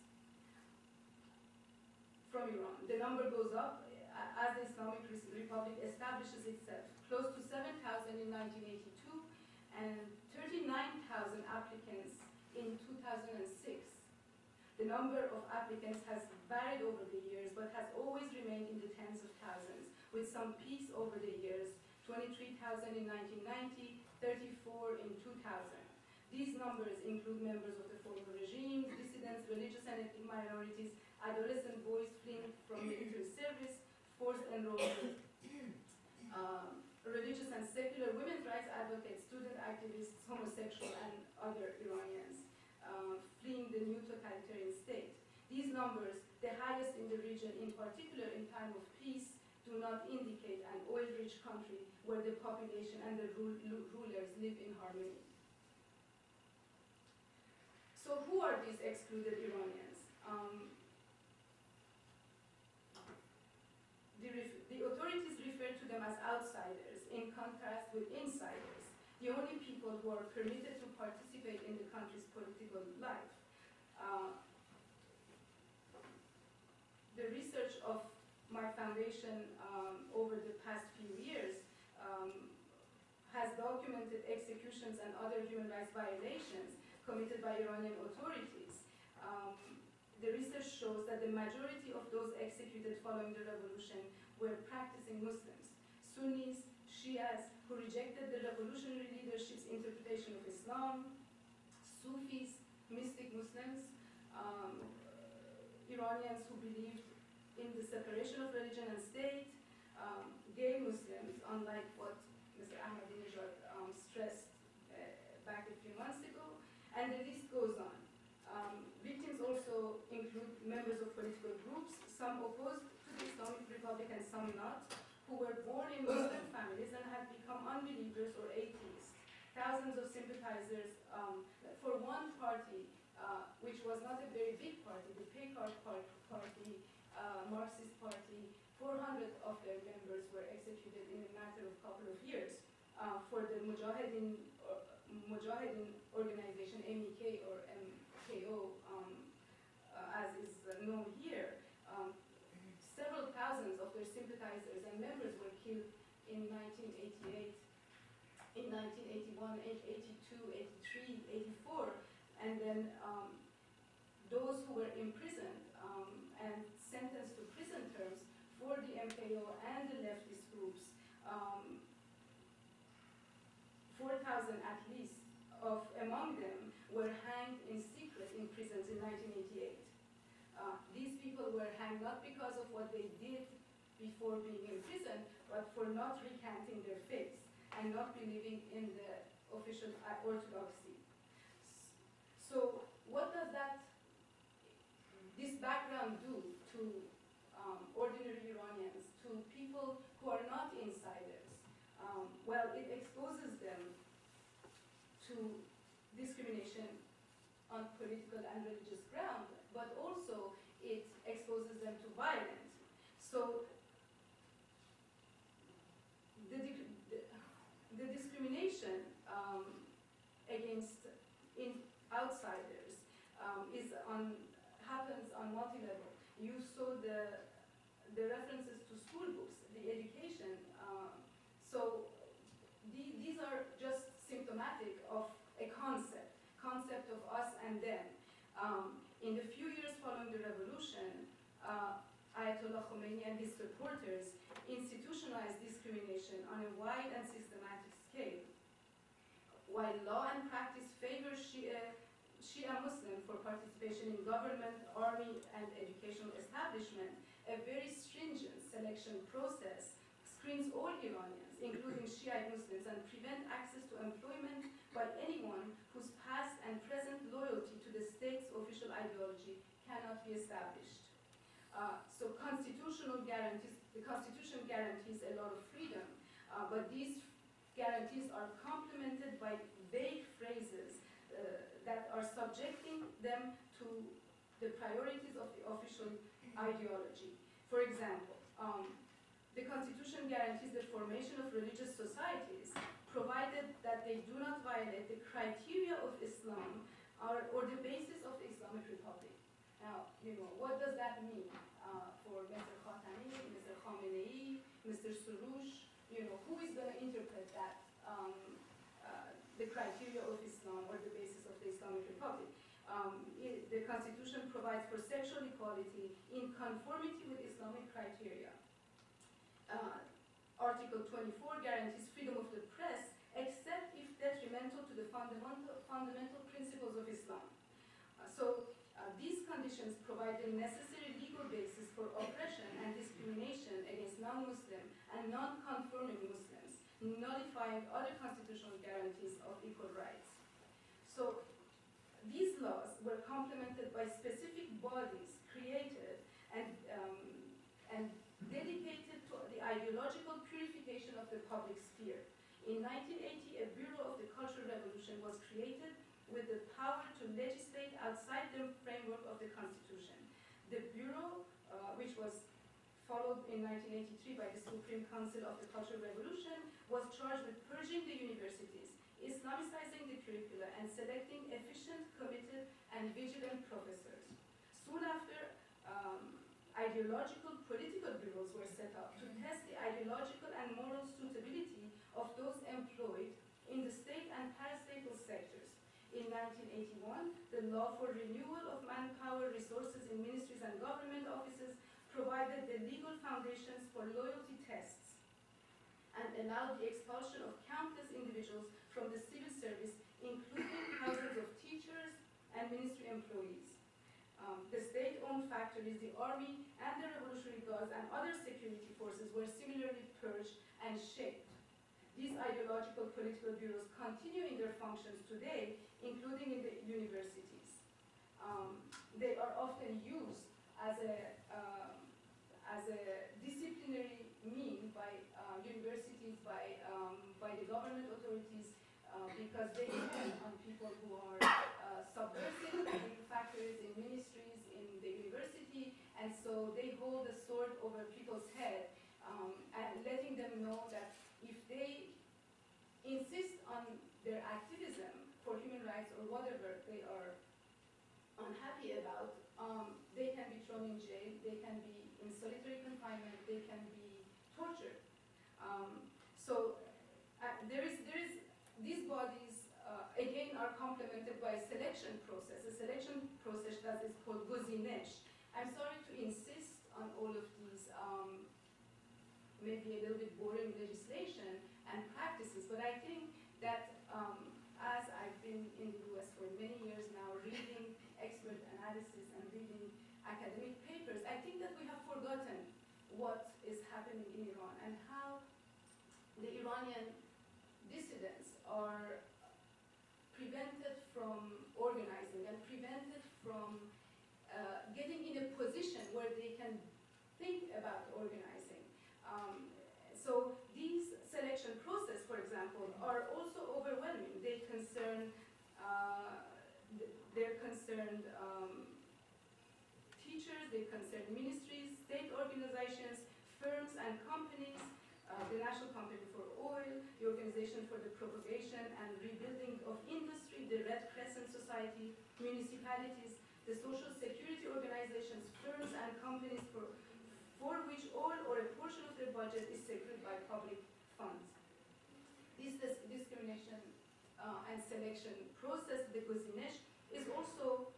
from Iran. The number goes up as the Islamic Republic establishes itself, close to 7,000 in 1982 and 39,000 applicants in 2006. The number of applicants has varied over the years, but has always remained in the tens of thousands, with some peaks over the years, 23,000 in 1990, 34 in 2000. These numbers include members of the former regime, dissidents, religious and ethnic minorities, adolescent boys fleeing from military service, forced enrollment, religious and secular women's rights advocates, student activists, homosexuals, and other Iranians fleeing the new totalitarian state. These numbers, the highest in the region, in particular in time of peace, do not indicate an oil-rich country where the population and the rulers live in harmony. So who are these excluded Iranians? The authorities refer to them as outsiders, in contrast with insiders, the only people people who are permitted to participate in the country's political life. The research of my foundation over the past few years has documented executions and other human rights violations committed by Iranian authorities. The research shows that the majority of those executed following the revolution were practicing Muslims, Sunnis, Shias, who rejected the revolutionary leadership's interpretation of Islam, Sufis, mystic Muslims, Iranians who believed in the separation of religion and state, gay Muslims, unlike what Mr. Ahmadinejad stressed back a few months ago, and the list goes on. Victims also include members of political groups, some opposed to the Islamic Republic and some not, who were born in Muslim families and had become unbelievers or atheists. Thousands of sympathizers for one party, which was not a very big party, the Paivandi party, Marxist party, 400 of their members were executed in a matter of a couple of years. For the Mujahideen organization, MEK or MKO, as is known here, several thousands of their sympathizers and members were killed in 1988, in 1981, 82, 83, 84, and then those who were imprisoned and sentenced to prison terms for the MKO and the leftist groups, 4,000 at least among them were hanged in secret in prisons in 1988. These people were hanged not because of what they did before being in prison, but for not recanting their faith and not believing in the official orthodoxy. So what does this background do to ordinary Iranians, to people who are not insiders? Well, it exposes them to discrimination on political and religious ground, but also it exposes them to violence. So the discrimination against outsiders happens on multi-level. You saw the references to school books, the education. So these are just symptomatic of a concept of us and them. In the few years following the revolution, Ayatollah Khomeini and his supporters institutionalized discrimination on a wide and systematic scale. While law and practice favor Shia Muslim for participation in government, army, and educational establishment, a very stringent selection process screens all Iranians, including Shiite Muslims, and prevent access to employment by anyone whose past and present loyalty to the state's official ideology cannot be established. So the Constitution guarantees a lot of freedom, but these guarantees are complemented by vague phrases that are subjecting them to the priorities of the official ideology. For example, the Constitution guarantees the formation of religious societies, provided that they do not violate the criteria of Islam or the basis of the Islamic Republic. Now, what does that mean for Mr. Khatami, Mr. Khamenei, Mr. Soroush? Who is going to interpret that, the criteria of Islam or the basis of the Islamic Republic? The Constitution provides for sexual equality in conformity with Islamic criteria. Article 24 guarantees freedom of the press, except if detrimental to the fundamental principles of Islam. These conditions provide the necessary legal basis for oppression and discrimination against non-Muslim and non-conforming Muslims, nullifying other constitutional guarantees of equal rights. So these laws were complemented by specific bodies created and dedicated to the ideological purification of the public sphere. In 1980, a Bureau of the Cultural Revolution was created with the power to legislate outside the framework of the Constitution. The Bureau, which was followed in 1983 by the Supreme Council of the Cultural Revolution, was charged with purging the universities, Islamicizing the curricula, and selecting efficient, committed, and vigilant professors. Soon after, ideological political bureaus were set up to test the ideological and moral suitability of those employed in the state and parastatal sectors. In 1981, the law for renewal of manpower resources in ministries and government offices provided the legal foundations for loyalty tests and allowed the expulsion of countless individuals from the civil service, including thousands of teachers and ministry employees. The state-owned factories, the army, and the Revolutionary Guards and other security forces were similarly purged and shaped. These ideological political bureaus continue in their functions today, including in the universities. They are often used as a disciplinary mean by universities, by the government authorities, because they depend on people who are subversive in factories, in ministries, in the university, and so they hold a sword over people's head, and letting them know that if they insist on their activism for human rights or whatever they are unhappy about, they can be thrown in jail, they can be in solitary confinement, they can be tortured. These bodies, again, are complemented by a selection process. A selection process that is called guzinesh. I'm sorry to insist on all of these maybe a little bit boring legislation and practices, but I think that as I've been in the US for many years now, reading expert analysis and reading academic papers, I think that we have forgotten what is happening in Iran and how the Iranian dissidents are prevented from organizing and prevented from getting in a position where they can think about organizing. So these selection process, for example, are also overwhelming. They concern teachers, they concern ministries, state organizations, firms and companies, the National Company for Oil, the Organization for the Propagation and Rebuilding of Industry, the Red Crescent Society, municipalities, the social security organizations, firms and companies for which all or a portion of their budget is secured by public funds. This discrimination and selection process, the guzinesh, is also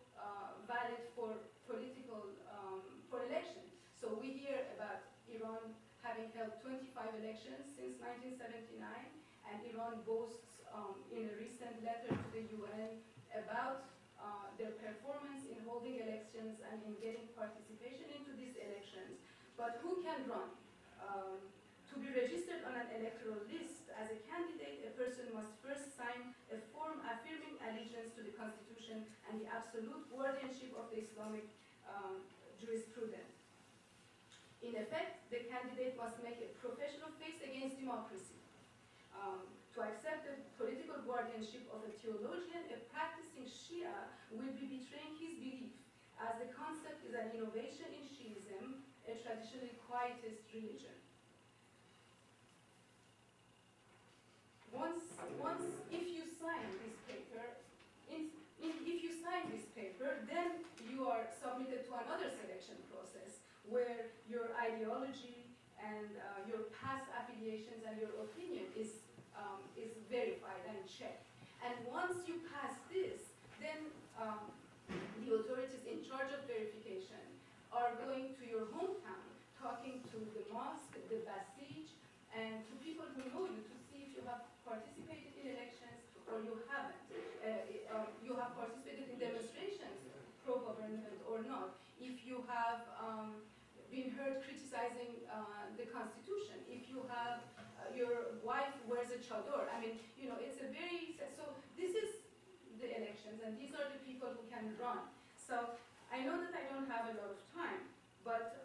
valid for for elections. So we hear about Iran having held 25 elections since 1979, and Iran boasts in a recent letter to the UN about their performance in holding elections and in getting participation into these elections. But who can run? To be registered on an electoral list as a candidate, a person must first sign a form affirming allegiance to the Constitution and the absolute guardianship of the Islamic jurisprudence. In effect, the candidate must make a professional face against democracy. To accept the political guardianship of a theologian, a practicing Shia will be betraying his belief, as the concept is an innovation in Shiism, a traditionally quietist religion. If you sign this paper, then you are submitted to another selection process where your ideology and your past affiliations and your opinion is verified and checked. And once you pass this, then the authorities in charge of verification are going to your hometown, talking to the mosque, the basij, and to people who know you to see if you have participated in elections or you haven't. You have participated in demonstrations pro-government or not. If you have been heard criticizing the Constitution, if you have your wife wears a chador. I mean, you know, it's a very, so this is the elections and these are the people who can run. So I know that I don't have a lot of time, but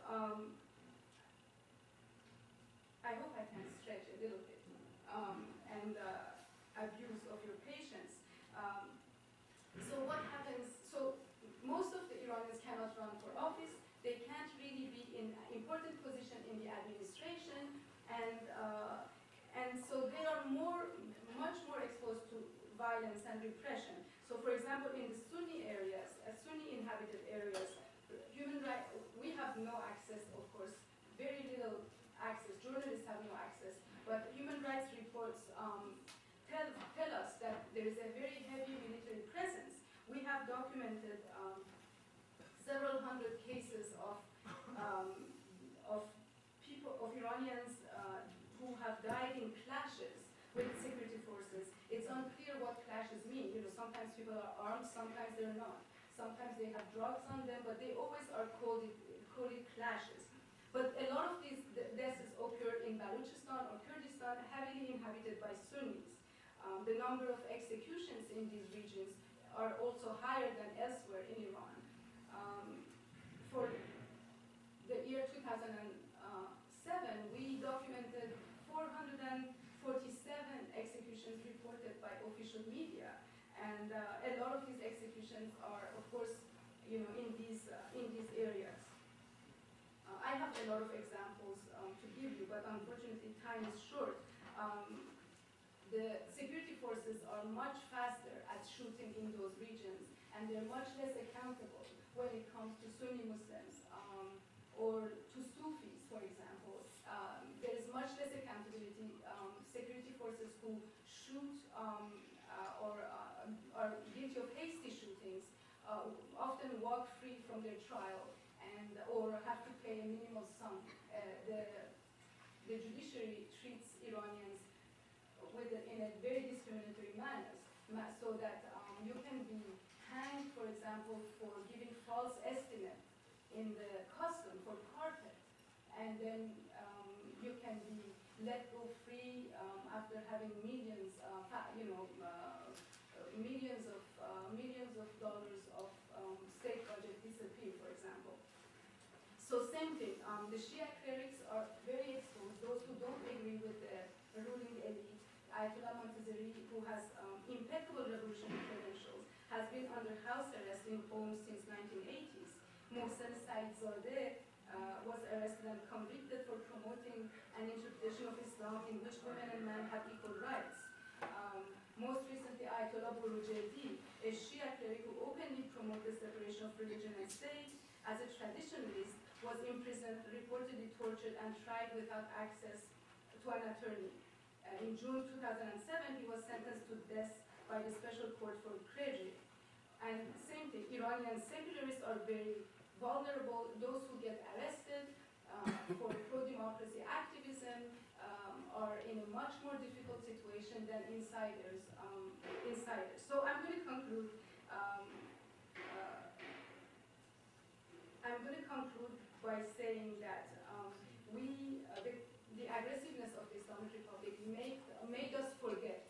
I hope I can stretch a little bit and abuse of your patience. So what happens, so most of the Iranians cannot run for office, they can't really be in an important position in the administration, and so they are much more exposed to violence and repression. So for example, in the Sunni areas, Sunni inhabited areas, human rights, we have no access, of course, very little access, journalists have no access, but human rights reports tell us that there is a very heavy military presence. We have documented several hundred cases of people, of Iranians who have died in clashes with security forces. It's unclear what clashes mean. You know, sometimes people are armed, sometimes they're not. Sometimes they have drugs on them, but they always are called it clashes. But a lot of these deaths occur in Balochistan or Kurdistan, heavily inhabited by Sunnis. The number of executions in these regions are also higher than elsewhere in Iran. For the year 2007, we documented 447 executions reported by official media, and a lot of these executions are, of course, you know, in these areas. I have a lot of examples to give you, but unfortunately time is short. The security forces are much faster at shooting in those regions, and they're much less accountable when it comes to Sunni Muslims or to Sufis, for example. There is much less accountability. Security forces who shoot or are guilty of hasty shootings often walk free from their trial and or have to pay a minimal sum. The judiciary treats Iranians in a very discriminatory manner, so that you can be hanged, for example, for giving false estimate in the custom for carpet, and then you can be let go free after having millions of dollars of state budget disappear, for example. So same thing, the Shia clerics are very exposed. Those who don't agree with the ruling elite, Ayatollah Montazeri, who has impeccable revolutionary credentials, has been under house arrest in homes since 1980s. Mohsen Saeedzadeh was arrested and convicted for promoting an interpretation of Islam in which women and men have equal rights. Most recently, Ayatollah Boroumand, a Shia cleric who openly promoted the separation of religion and state, as a traditionalist, was imprisoned, reportedly tortured, and tried without access to an attorney. In June 2007, he was sentenced to death by the Special Court for Clergy. And same thing, Iranian secularists are very vulnerable. Those who get arrested for pro-democracy activism are in a much more difficult situation than insiders. So I'm going to conclude. By saying that the aggressiveness of the Islamic Republic made us forget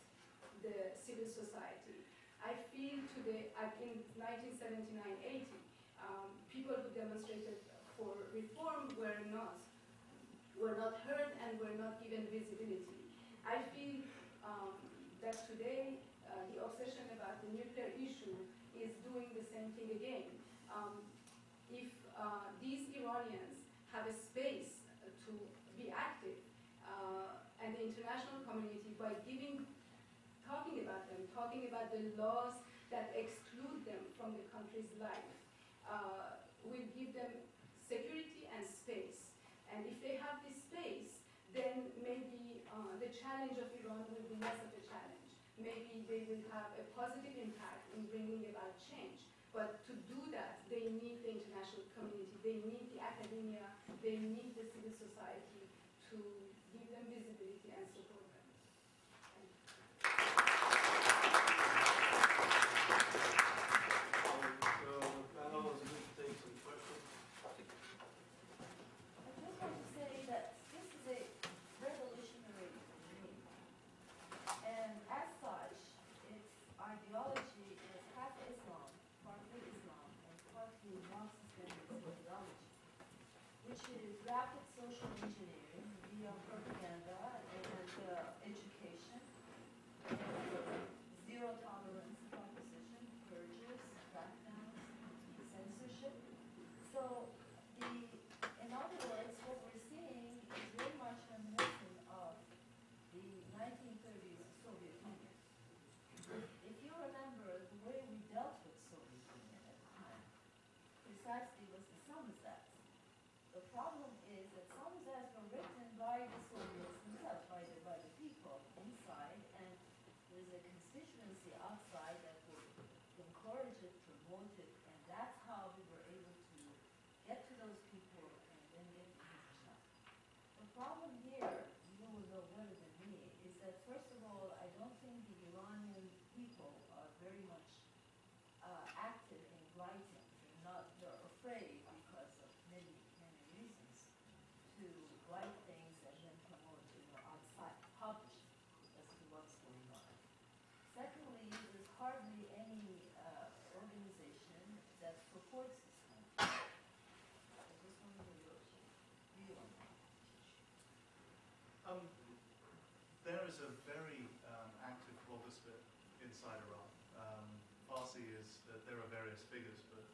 the civil society. I feel today, in 1979-80, people who demonstrated for reform were not heard and were not given visibility. I feel that today the obsession about the nuclear issue is doing the same thing again. If these Iranians have a space to be active, and the international community, by talking about the laws that exclude them from the country's life, will give them security and space. And if they have this space, then maybe the challenge of Iran will be less of a challenge. Maybe they will have a positive impact in bringing about change. But to do that, they need the international community, they need the academia, they need the civil society to give them visibility and support them. So the panel is going to take some questions. I just want to say that this is a revolutionary regime, and as such, its ideology is half Islam, partly Islam, and partly Marxist-Leninist ideology, which is rapid social engineering There is a very active blogosphere inside Iran. Farsi is, there are various figures, but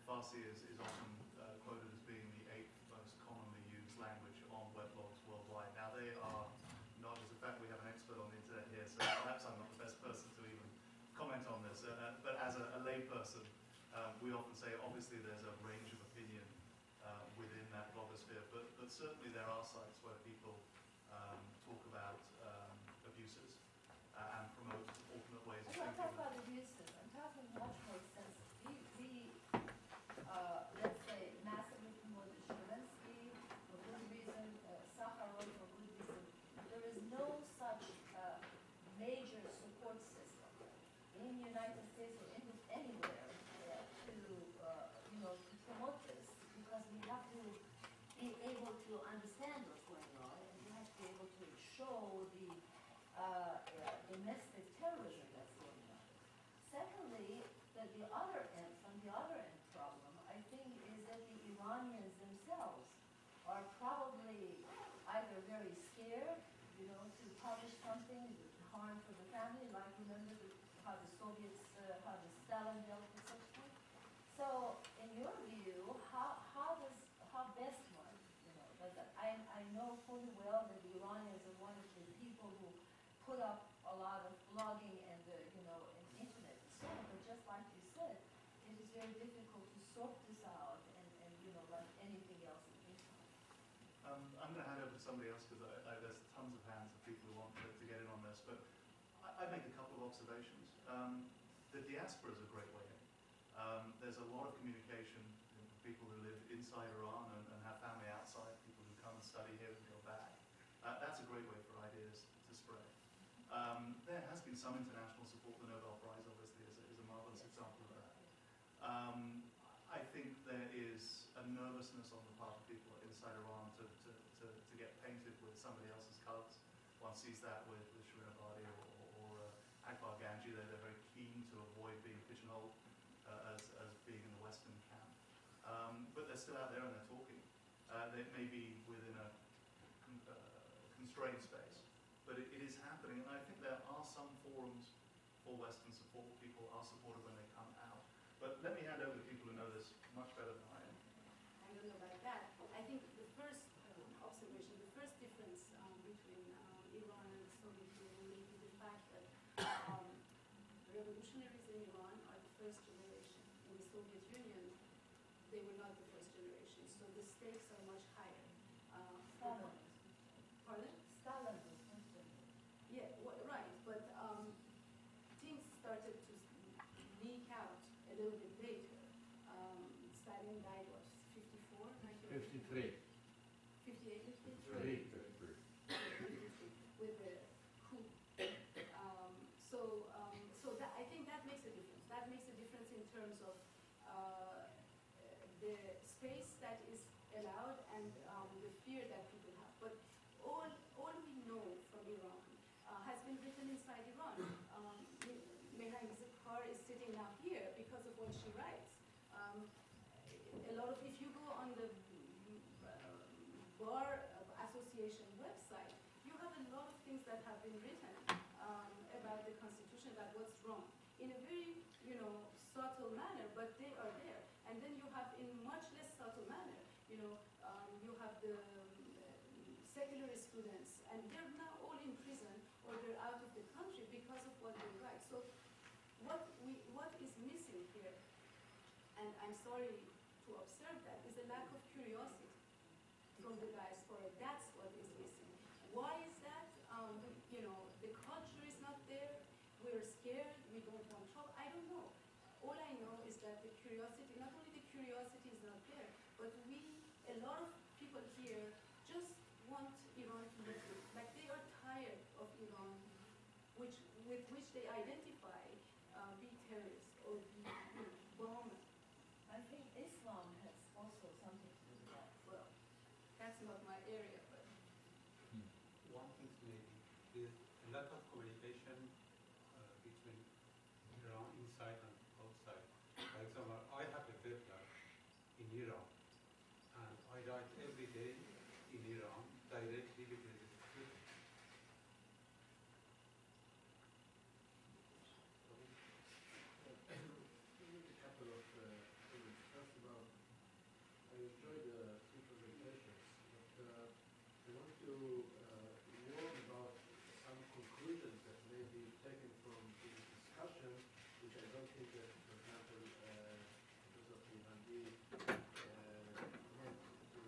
Farsi is often quoted as being the 8th most commonly used language on weblogs worldwide. Now they are not, as a fact we have an expert on the internet here, so perhaps I'm not the best person to even comment on this, but as a layperson, we often say obviously there's a range of opinion within that blogosphere, but certainly there are sites where people talk about abuses and promote alternate ways of I'm not thinking. talking about abuses. I'm talking much more extensive. Let's say, massively promoted Sharansky for good reason, Sakharov for good reason. There is no such major support system in the United States or anywhere to promote this, because we have to be able to understand what's going on, and we have to be able to show the domestic terrorism that's going on. Secondly, that the other end, from the other end problem, I think, is that the Iranians themselves are probably either very scared, to publish something with harm for the family, like remember how the Soviets, how the Stalin dealt with such things. So, in your view, how best one, does that? I know fully well that the Iranians are one of the people who put up a lot of blogging and and internet and so on, but just like you said, it is very difficult to sort this out and like anything else in the meantime. I'm going to hand over to somebody else because there's tons of hands of people who want to get in on this, but I'd make a couple of observations. The diaspora is a great way in. There's a lot of communication with people who live inside Iran and have family outside, people who come and study here and go back. That's a great way for ideas to spread. There has been some international support. The Nobel Prize, obviously, is a marvelous example of that. I think there is a nervousness on the part of people inside Iran to get painted with somebody else's colors. One sees that with Shirin Ebadi or Akbar Ganji. They're very keen to avoid being pigeonholed as being in the Western camp. But they're still out there and they're talking. They may be within a constrained space, but it is happening. And I think there are some forums for Western support. People are supported when they come out. But let me hand over to people who know this much better than I am. I don't know about that. I think the first observation, the first difference between Iran and the Soviet Union may be the fact that revolutionaries in Iran are the first generation. In the Soviet Union, they were not the first generation, so the stakes are much higher. Stalin. Pardon? Stalin was first generation. Yeah, right, but things started to leak out a little bit later. Stalin died, what, 54? 53. 58? 3. With the coup. So that, I think that makes a difference. That makes a difference in terms of the space that is allowed and the fear that people have. But all we know from Iran has been written inside Iran. Mehrang Zikar is sitting now here because of what she writes. A lot of, if you go on the Bar Association website, you have a lot of things that have been written about the Constitution, about what's wrong, in a very, subtle manner, but they are there. And then you have, in much less subtle manner, you have the secular students, and they're now all in prison or they're out of the country because of what they write. So what is missing here, and I'm sorry to observe that, is a lack of curiosity from the diaspora. That's what is missing. Why is that? The culture is not there. We're scared. We don't want trouble. I don't know. All I know is that the curiosity, not only the curiosity is not there, but a lot of people here just want Iran to live with. Like, they are tired of Iran, with which they identify be terrorists or be bombers. I think Islam has also something to do with that. Well, that's not my area, but One thing maybe is a lot of communication between Iran inside and outside. For example, I have a website in Iran, and I write every day in Iran directly with the I don't think that, for example, because of Paivandi meant to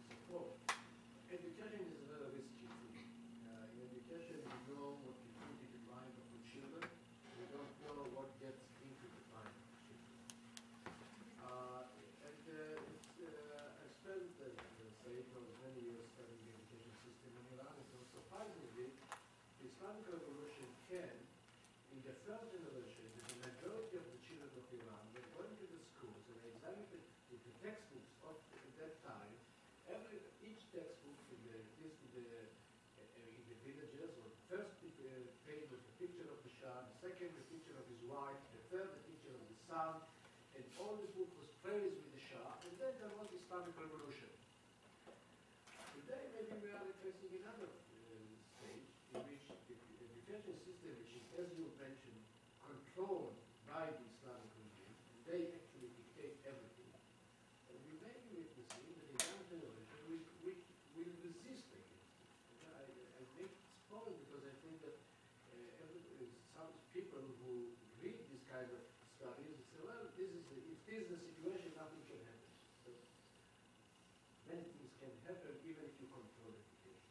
support. Education is a very risky thing. In education, you know what you put in the mind of the children. You don't know what gets into the mind of the children. I spent, Saeed, for many years studying the education system in Iran, and so surprisingly, the Islamic Revolution came in the first generation. The majority of the children of Iran were going to the schools and examining the textbooks of that time. Each textbook, at least in the villages, or the first page was the picture of the Shah, the second the picture of his wife, the third the picture of the son, and all the book was praised with the Shah, and then there was the Islamic Revolution. Today, maybe we are facing another stage in which the education system, which is, as you mentioned, controlled by the Islamic regime, they actually dictate everything. And we may be witnessing that the young generation will resist against it. I make this point because I think that some people who read this kind of studies say, well, if this is the situation, nothing can happen. So many things can happen even if you control education.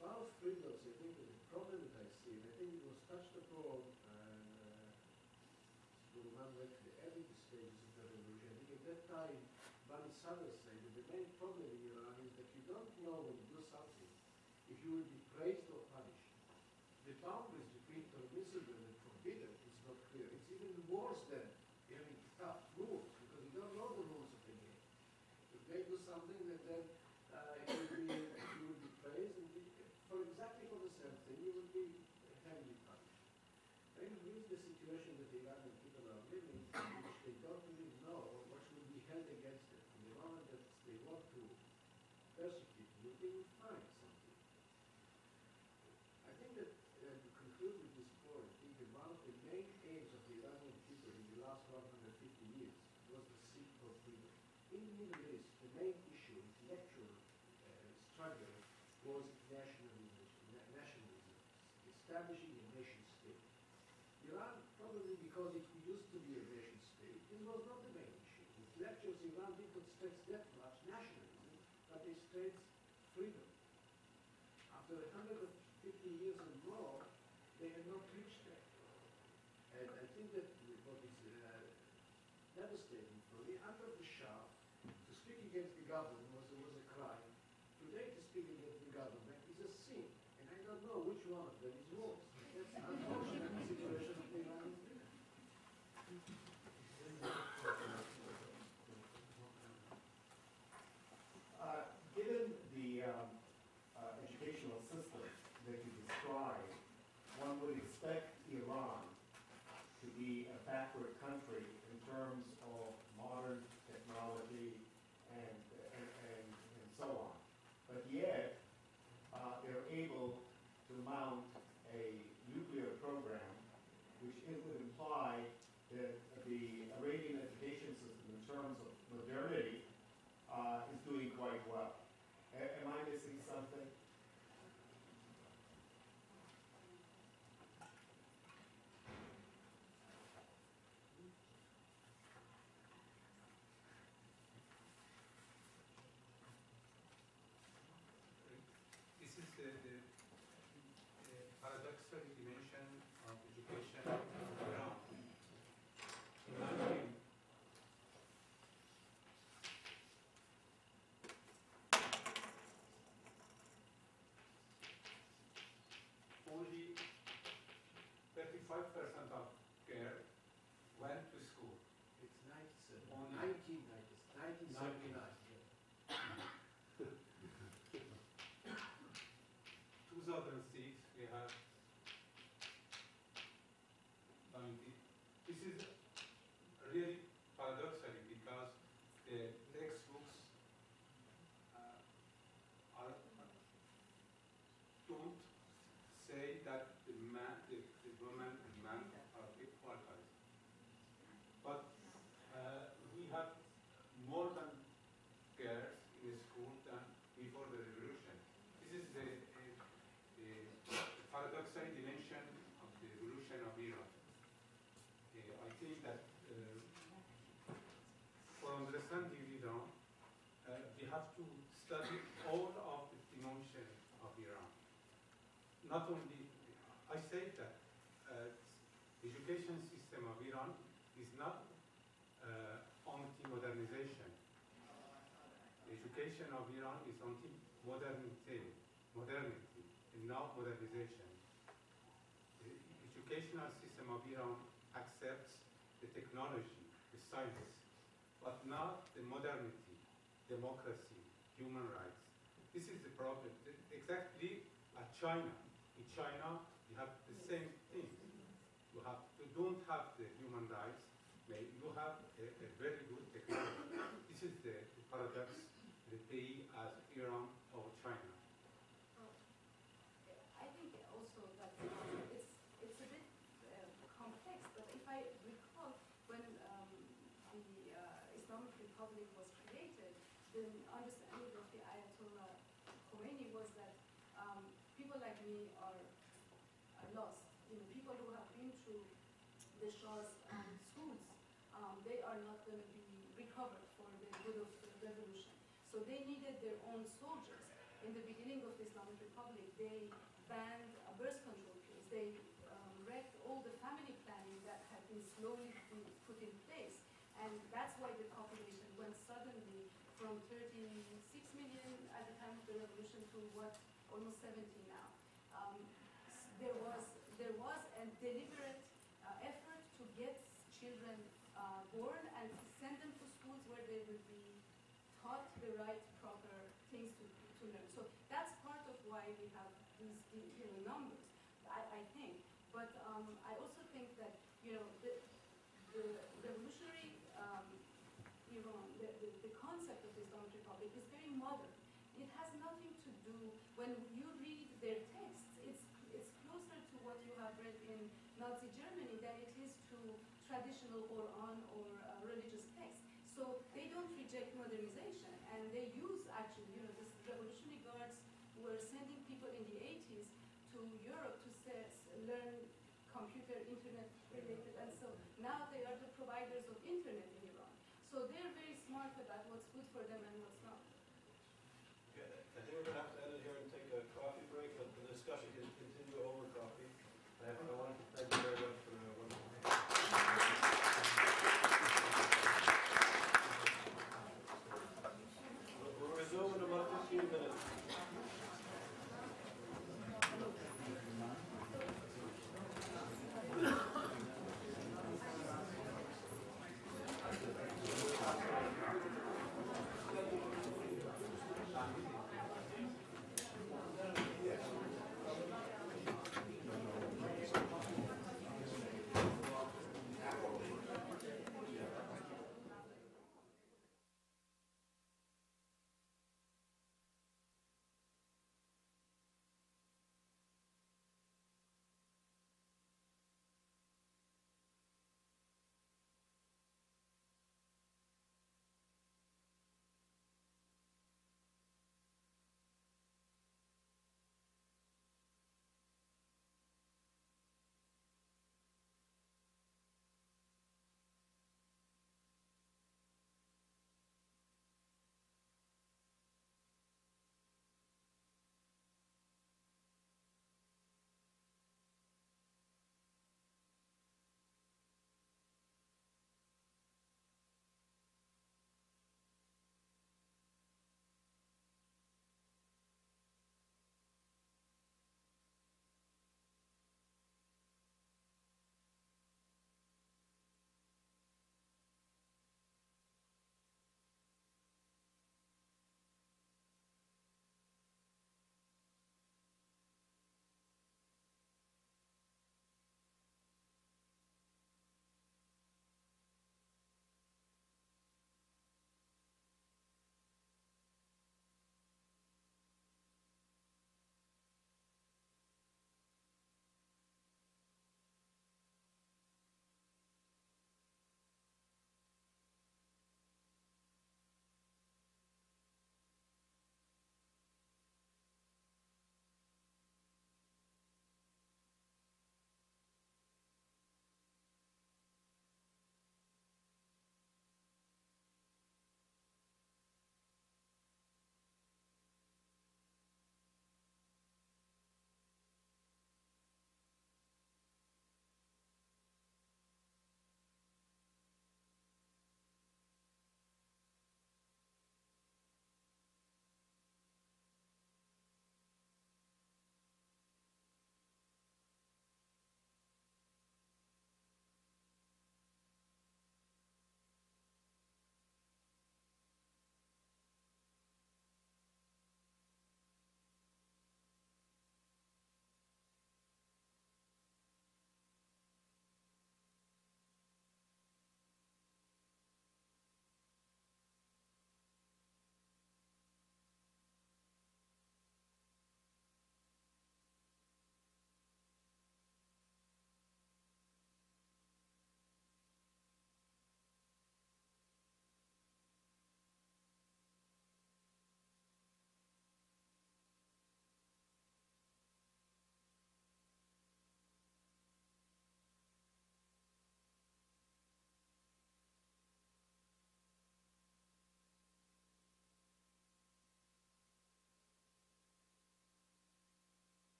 About freedoms, I think the problem that I see, and I think it was touched upon, and Boroumand went to the early stages of the revolution. I think at that time, Bani Sadr said that the main problem in Iran is that you don't know when you do something if you will be praised or punished. The boundaries between permissible and forbidden is not clear. It's even worse than having tough rules because you don't know the rules of the game. You may do something and then you will be praised, and for exactly for the same thing, you will be heavily punished. Then here's the situation that the Iranian people are living in, which they don't really know what will be held against them. In the moment that they want to persecute you, they will find something. I think that, to conclude with this point, I think that one of the main aims of the Iranian people in the last 150 years was the seek for freedom. In the Middle East, the main issue, intellectual struggle, was nationalism, establishing a nation state. Iran, probably because it used to be a nation state, this was not the main issue. Intellectuals in Iran did not stress that much nationalism, but they stressed freedom. After 150 years and more, they have not reached that. And I think that what is devastating for me, under the Shah, to speak against the government was a crime. Today, to speak against the government is a sin. And I don't know which one of them is worse. That's an unfortunate situation of the Iranian people. Given the educational system that you described, one would expect Iran to be a backward country in terms of modern technology and so on. But yet, they're able to mount a nuclear program, which it would imply that the Iranian education system in terms of modernity is doing quite well. Am I missing something? This is the paradoxical dimension of education in Iran. Imagine only 35% of girls went to school. It's 97. Only 1979. 2006, we have 90. This is really paradoxically because the textbooks don't say that the woman and man are understand Iran, we have to study all of the dimension of Iran. Not only, I say that education system of Iran is not anti-modernization. The education of Iran is anti-modernity, and not modernization. The educational system of Iran accepts the technology, the science, but not the modernity, democracy, human rights. This is the problem. Exactly at China. In China, you have the same thing. You don't have the human rights, you have a very good technology. This is the paradox, the pays as Iran or China. I think also that it's a bit complex, but if I recall when the Islamic Republic was created, the understanding of the Ayatollah Khomeini was that people like me are lost. People who have been through the Shah's schools, they are not going to be recovered for the good of the revolution. So they needed their own soldiers. In the beginning of the Islamic Republic, they banned birth control pills. They wrecked all the family planning that had been slowly put in place. And that's why the population went suddenly from 36 million at the time of the revolution to almost 70 now. There was a deliberate effort to get children born and to send them to schools where they would be taught the right, proper things to learn. So that's part of why we have these numbers, I think. But I also think that the revolutionary Iran, the concept of the Islamic Republic is very modern. It has nothing to do, when you read their texts, it's closer to what you have read in Nazi Germany than it is to traditional Quran or religious texts. So they don't reject modernization, and they use actually, this revolutionary guards were sending people in the 80s to Europe to learn computer, internet related, and so now they are the providers of internet in Iran. So they're very smart about what's good for them and